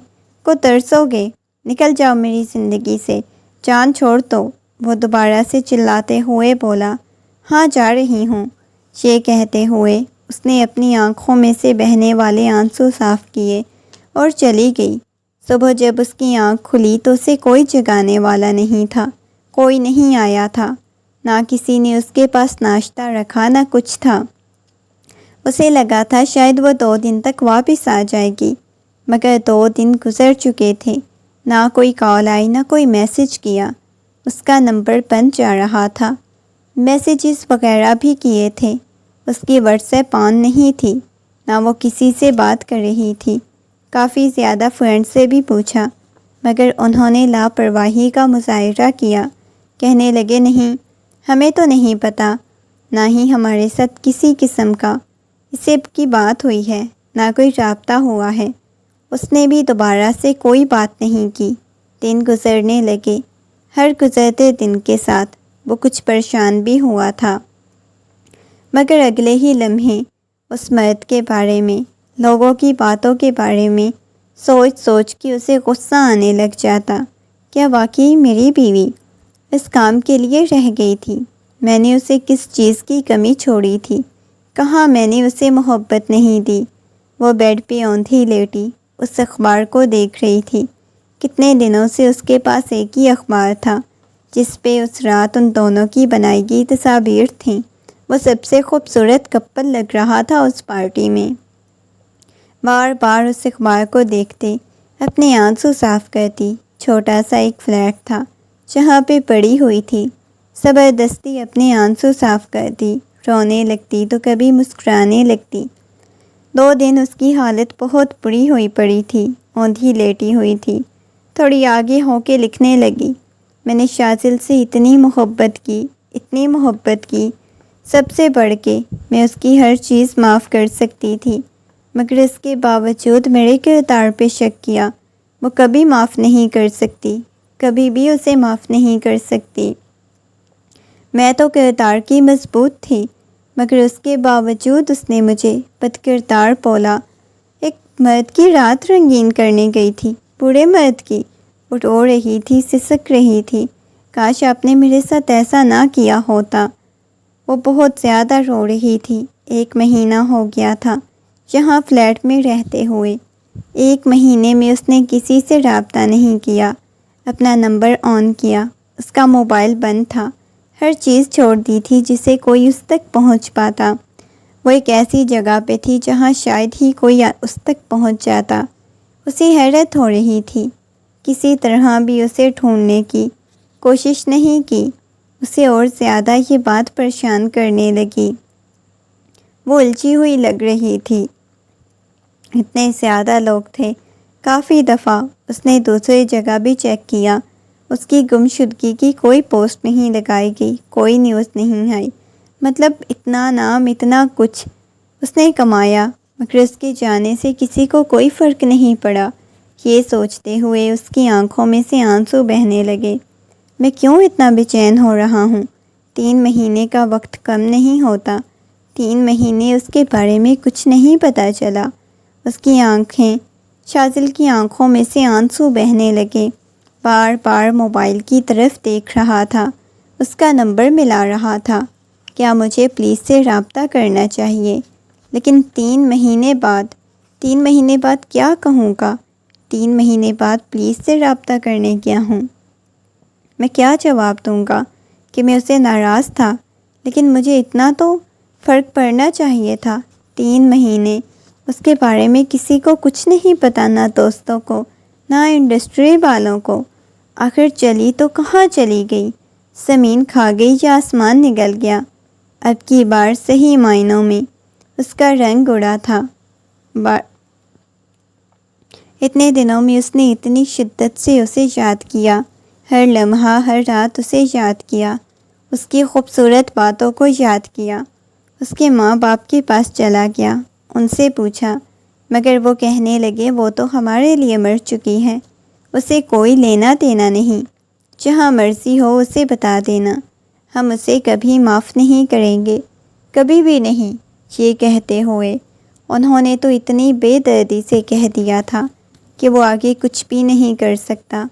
کو ترسو گے، نکل جاؤ میری زندگی سے، جان چھوڑ دو۔ وہ دوبارہ سے چلاتے ہوئے بولا، ہاں جا رہی ہوں۔ یہ کہتے ہوئے اس نے اپنی آنکھوں میں سے بہنے والے آنسو صاف کیے اور چلی گئی۔ صبح جب اس کی آنکھ کھلی تو اسے کوئی جگانے والا نہیں تھا، کوئی نہیں آیا تھا، نہ کسی نے اس کے پاس ناشتہ رکھا، نہ کچھ تھا۔ اسے لگا تھا شاید وہ 2 دن تک واپس آ جائے گی، مگر 2 دن گزر چکے تھے، نہ کوئی کال آئی، نہ کوئی میسج کیا۔ اس کا نمبر بند جا رہا تھا، میسیجز وغیرہ بھی کیے تھے، اس کی واٹس ایپ آن نہیں تھی، نہ وہ کسی سے بات کر رہی تھی۔ کافی زیادہ فرینڈ سے بھی پوچھا، مگر انہوں نے لاپرواہی کا مظاہرہ کیا، کہنے لگے نہیں، ہمیں تو نہیں پتہ، نہ ہی ہمارے ساتھ کسی قسم کا اسے کی بات ہوئی ہے، نہ کوئی رابطہ ہوا ہے۔ اس نے بھی دوبارہ سے کوئی بات نہیں کی۔ دن گزرنے لگے، ہر گزرتے دن کے ساتھ وہ کچھ پریشان بھی ہوا تھا، مگر اگلے ہی لمحے اس مرد کے بارے میں، لوگوں کی باتوں کے بارے میں سوچ سوچ کے اسے غصہ آنے لگ جاتا۔ کیا واقعی میری بیوی اس کام کے لیے رہ گئی تھی؟ میں نے اسے کس چیز کی کمی چھوڑی تھی؟ کہاں میں نے اسے محبت نہیں دی؟ وہ بیڈ پہ اوندھی لیٹی اس اخبار کو دیکھ رہی تھی۔ کتنے دنوں سے اس کے پاس ایک ہی اخبار تھا جس پہ اس رات ان دونوں کی بنائی گئی تصاویر تھیں۔ وہ سب سے خوبصورت کپل لگ رہا تھا اس پارٹی میں۔ بار بار اس اخبار کو دیکھتے، اپنے آنسو صاف کرتی۔ چھوٹا سا ایک فلیٹ تھا جہاں پہ پڑی ہوئی تھی، زبردستی اپنے آنسو صاف کرتی، رونے لگتی تو کبھی مسکرانے لگتی۔ 2 دن اس کی حالت بہت بری ہوئی پڑی تھی، اوندھی لیٹی ہوئی تھی۔ تھوڑی آگے ہو کے لکھنے لگی، میں نے شازل سے اتنی محبت کی، اتنی محبت کی سب سے بڑھ کے میں اس کی ہر چیز معاف کر سکتی تھی، مگر اس کے باوجود میرے کردار پہ شک کیا۔ وہ کبھی معاف نہیں کر سکتی، کبھی بھی اسے معاف نہیں کر سکتی۔ میں تو کردار کی مضبوط تھی، مگر اس کے باوجود اس نے مجھے بد کردار بولا۔ ایک مرد کی رات رنگین کرنے گئی تھی، بوڑھے مرد کی۔ وہ رو رہی تھی، سسک رہی تھی، کاش آپ نے میرے ساتھ ایسا نہ کیا ہوتا۔ وہ بہت زیادہ رو رہی تھی۔ 1 مہینہ ہو گیا تھا یہاں فلیٹ میں رہتے ہوئے۔ 1 مہینے میں اس نے کسی سے رابطہ نہیں کیا، اپنا نمبر آن کیا، اس کا موبائل بند تھا، ہر چیز چھوڑ دی تھی جس سے کوئی اس تک پہنچ پاتا۔ وہ ایک ایسی جگہ پہ تھی جہاں شاید ہی کوئی اس تک پہنچ جاتا۔ اسے حیرت ہو رہی تھی، کسی طرح بھی اسے ڈھونڈنے کی کوشش نہیں کی۔ اسے اور زیادہ یہ بات پریشان کرنے لگی۔ وہ الجھی ہوئی لگ رہی تھی۔ اتنے زیادہ لوگ تھے۔ کافی دفعہ اس نے دوسری جگہ بھی چیک کیا، اس کی گمشدگی کی کوئی پوسٹ نہیں لگائی گئی، کوئی نیوز نہیں آئی۔ مطلب اتنا نام، اتنا کچھ اس نے کمایا، مگر اس کے جانے سے کسی کو کوئی فرق نہیں پڑا۔ یہ سوچتے ہوئے اس کی آنکھوں میں سے آنسو بہنے لگے۔ میں کیوں اتنا بے چین ہو رہا ہوں؟ 3 مہینے کا وقت کم نہیں ہوتا۔ 3 مہینے اس کے بارے میں کچھ نہیں پتہ چلا۔ اس کی آنکھیں، شاذل کی آنکھوں میں سے آنسو بہنے لگے۔ بار بار موبائل کی طرف دیکھ رہا تھا، اس کا نمبر ملا رہا تھا۔ کیا مجھے پولیس سے رابطہ کرنا چاہیے؟ لیکن 3 مہینے بعد کیا کہوں گا؟ 3 مہینے بعد پولیس سے رابطہ کرنے گیا ہوں۔ میں کیا جواب دوں گا کہ میں اسے ناراض تھا، لیکن مجھے اتنا تو فرق پڑنا چاہیے تھا۔ 3 مہینے اس کے بارے میں کسی کو کچھ نہیں پتا، نہ دوستوں کو، نہ انڈسٹری والوں کو۔ آخر چلی تو کہاں چلی گئی؟ زمین کھا گئی یا آسمان نگل گیا؟ اب کی بار صحیح معنوں میں اس کا رنگ اڑا تھا۔ اتنے دنوں میں اس نے اتنی شدت سے اسے یاد کیا، ہر لمحہ، ہر رات اسے یاد کیا، اس کی خوبصورت باتوں کو یاد کیا۔ اس کے ماں باپ کے پاس چلا گیا، ان سے پوچھا، مگر وہ کہنے لگے وہ تو ہمارے لیے مر چکی ہے، اسے کوئی لینا دینا نہیں، جہاں مرضی ہو اسے بتا دینا، ہم اسے کبھی معاف نہیں کریں گے، کبھی بھی نہیں۔ یہ کہتے ہوئے انہوں نے تو اتنی بے دردی سے کہہ دیا تھا کہ وہ آگے کچھ بھی نہیں کر سکتا،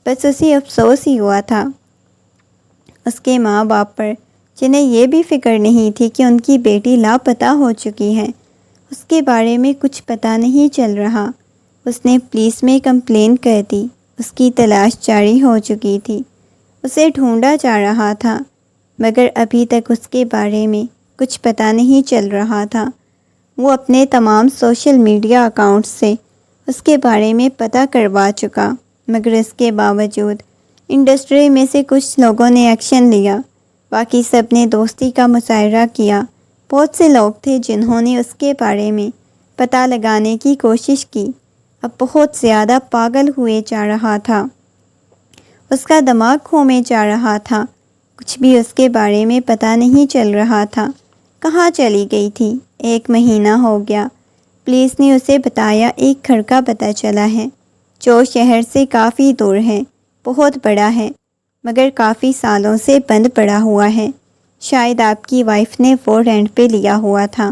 بس اسے افسوس ہی ہوا تھا اس کے ماں باپ پر، جنہیں یہ بھی فکر نہیں تھی کہ ان کی بیٹی لاپتہ ہو چکی ہے، اس کے بارے میں کچھ پتہ نہیں چل رہا۔ اس نے پولیس میں کمپلین کر دی، اس کی تلاش جاری ہو چکی تھی، اسے ڈھونڈا جا رہا تھا، مگر ابھی تک اس کے بارے میں کچھ پتہ نہیں چل رہا تھا۔ وہ اپنے تمام سوشل میڈیا اکاؤنٹس سے اس کے بارے میں پتہ کروا چکا، مگر اس کے باوجود انڈسٹری میں سے کچھ لوگوں نے ایکشن لیا، باقی سب نے دوستی کا مظاہرہ کیا۔ بہت سے لوگ تھے جنہوں نے اس کے بارے میں پتہ لگانے کی کوشش کی۔ اب بہت زیادہ پاگل ہوئے جا رہا تھا، اس کا دماغ گھومے جا رہا تھا، کچھ بھی اس کے بارے میں پتہ نہیں چل رہا تھا۔ کہاں چلی گئی تھی؟ 1 مہینہ ہو گیا۔ پولیس نے اسے بتایا ایک گھر کا پتہ چلا ہے جو شہر سے کافی دور ہے، بہت بڑا ہے، مگر کافی سالوں سے بند پڑا ہوا ہے۔ شاید آپ کی وائف نے وہ رینٹ پہ لیا ہوا تھا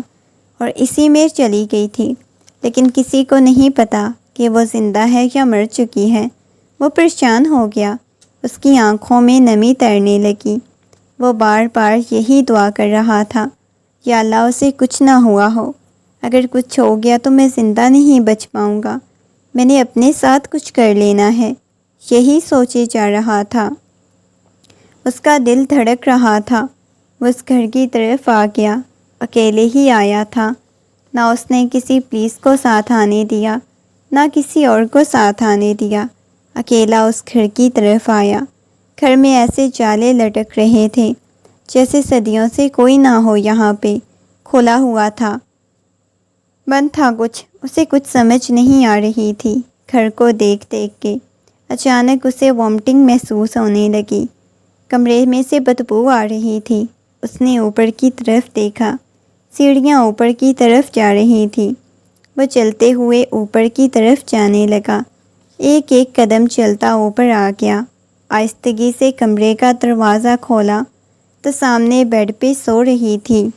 اور اسی میں چلی گئی تھی، لیکن کسی کو نہیں پتا کہ وہ زندہ ہے یا مر چکی ہے۔ وہ پریشان ہو گیا، اس کی آنکھوں میں نمی تیرنے لگی۔ وہ بار بار یہی دعا کر رہا تھا، یا اللہ اسے کچھ نہ ہوا ہو، اگر کچھ ہو گیا تو میں زندہ نہیں بچ پاؤں گا، میں نے اپنے ساتھ کچھ کر لینا ہے، یہی سوچے جا رہا تھا۔ اس کا دل دھڑک رہا تھا۔ وہ اس گھر کی طرف آ گیا، اکیلے ہی آیا تھا، نہ اس نے کسی پولیس کو ساتھ آنے دیا، نہ کسی اور کو ساتھ آنے دیا، اکیلا اس گھر کی طرف آیا۔ گھر میں ایسے جالے لٹک رہے تھے جیسے صدیوں سے کوئی نہ ہو یہاں پہ، کھلا ہوا تھا، بند تھا کچھ، اسے کچھ سمجھ نہیں آ رہی تھی۔ گھر کو دیکھ دیکھ کے اچانک اسے وامٹنگ محسوس ہونے لگی، کمرے میں سے بدبو آ رہی تھی، اس نے اوپر کی طرف دیکھا۔ سیڑھیاں اوپر کی طرف جا رہی تھیں۔ وہ چلتے ہوئے اوپر کی طرف جانے لگا۔ ایک ایک قدم چلتا اوپر آ گیا۔ آہستگی سے کمرے کا دروازہ کھولا تو سامنے بیڈ پہ سو رہی تھی۔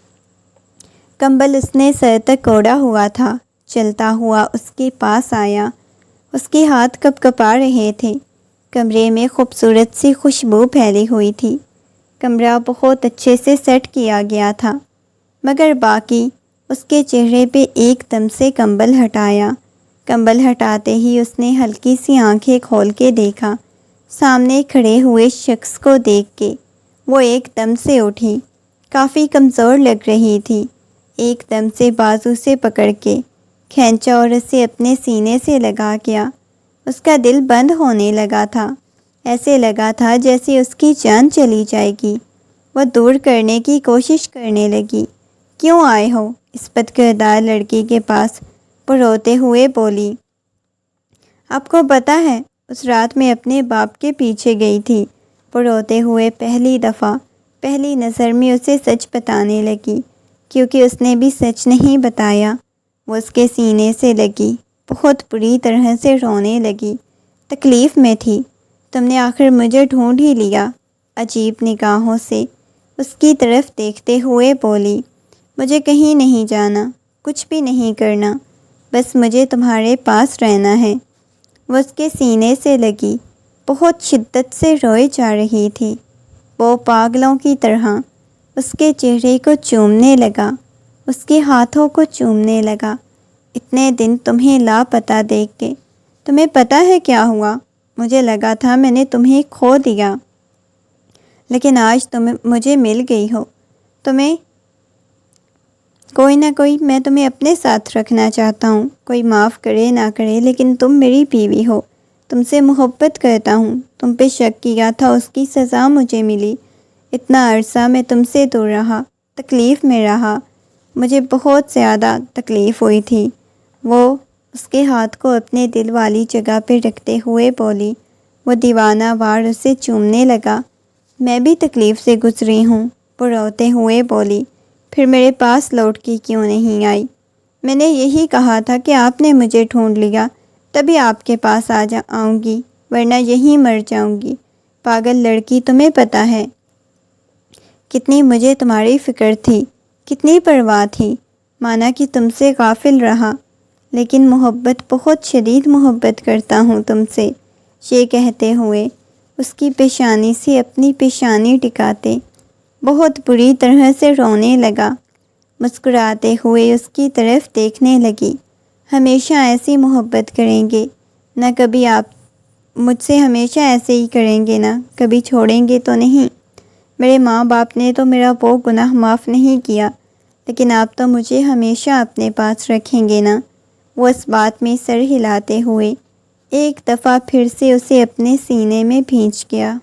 کمبل اس نے سر تک اوڑھا ہوا تھا۔ چلتا ہوا اس کے پاس آیا۔ اس کے ہاتھ کپ کپا رہے تھے۔ کمرے میں خوبصورت سی خوشبو پھیلی ہوئی تھی۔ کمرہ بہت اچھے سے سیٹ کیا گیا تھا، مگر باقی اس کے چہرے پہ ایک دم سے کمبل ہٹایا۔ کمبل ہٹاتے ہی اس نے ہلکی سی آنکھیں کھول کے دیکھا۔ سامنے کھڑے ہوئے شخص کو دیکھ کے وہ ایک دم سے اٹھی۔ کافی کمزور لگ رہی تھی۔ ایک دم سے بازو سے پکڑ کے کھینچا اور اسے اپنے سینے سے لگا کیا۔ اس کا دل بند ہونے لگا تھا۔ ایسے لگا تھا جیسے اس کی جان چلی جائے گی۔ وہ دور کرنے کی کوشش کرنے لگی۔ کیوں آئے ہو اس بد کردار لڑکی کے پاس؟ وہ روتے ہوئے بولی۔ آپ کو پتہ ہے اس رات میں اپنے باپ کے پیچھے گئی تھی۔ وہ روتے ہوئے پہلی دفعہ پہلی نظر میں اسے سچ بتانے لگی، کیونکہ اس نے بھی سچ نہیں بتایا۔ وہ اس کے سینے سے لگی، بہت بری طرح سے رونے لگی۔ تکلیف میں تھی۔ تم نے آخر مجھے ڈھونڈ ہی لیا۔ عجیب نگاہوں سے اس کی طرف دیکھتے ہوئے بولی۔ مجھے کہیں نہیں جانا، کچھ بھی نہیں کرنا، بس مجھے تمہارے پاس رہنا ہے۔ وہ اس کے سینے سے لگی، بہت شدت سے روئے جا رہی تھی۔ وہ پاگلوں کی طرح اس کے چہرے کو چومنے لگا، اس کے ہاتھوں کو چومنے لگا۔ اتنے دن تمہیں لاپتہ دیکھ کے تمہیں پتہ ہے کیا ہوا؟ مجھے لگا تھا میں نے تمہیں کھو دیا، لیکن آج تم مجھے مل گئی ہو۔ تمہیں کوئی نہ کوئی میں تمہیں اپنے ساتھ رکھنا چاہتا ہوں، کوئی معاف کرے نہ کرے، لیکن تم میری بیوی ہو۔ تم سے محبت کرتا ہوں۔ تم پہ شک کیا تھا، اس کی سزا مجھے ملی۔ اتنا عرصہ میں تم سے دور رہا، تکلیف میں رہا، مجھے بہت زیادہ تکلیف ہوئی تھی۔ وہ اس کے ہاتھ کو اپنے دل والی جگہ پہ رکھتے ہوئے بولی۔ وہ دیوانہ وار اسے چومنے لگا۔ میں بھی تکلیف سے گزری ہوں، وہ روتے ہوئے بولی۔ پھر میرے پاس لوٹ کے کیوں نہیں آئی؟ میں نے یہی کہا تھا کہ آپ نے مجھے ڈھونڈ لیا، تبھی آپ کے پاس آؤں گی، ورنہ یہیں مر جاؤں گی۔ پاگل لڑکی، تمہیں پتہ ہے کتنی مجھے تمہاری فکر تھی، کتنی پرواہ تھی۔ مانا کہ تم سے غافل رہا، لیکن محبت، بہت شدید محبت کرتا ہوں تم سے۔ یہ کہتے ہوئے اس کی پیشانی سے اپنی پیشانی ٹکاتے بہت بری طرح سے رونے لگا۔ مسکراتے ہوئے اس کی طرف دیکھنے لگی۔ ہمیشہ ایسی محبت کریں گے نہ؟ کبھی آپ مجھ سے ہمیشہ ایسے ہی کریں گے نا؟ کبھی چھوڑیں گے تو نہیں؟ میرے ماں باپ نے تو میرا وہ گناہ معاف نہیں کیا، لیکن آپ تو مجھے ہمیشہ اپنے پاس رکھیں گے نا؟ وہ اس بات میں سر ہلاتے ہوئے ایک دفعہ پھر سے اسے اپنے سینے میں بھینچ گیا۔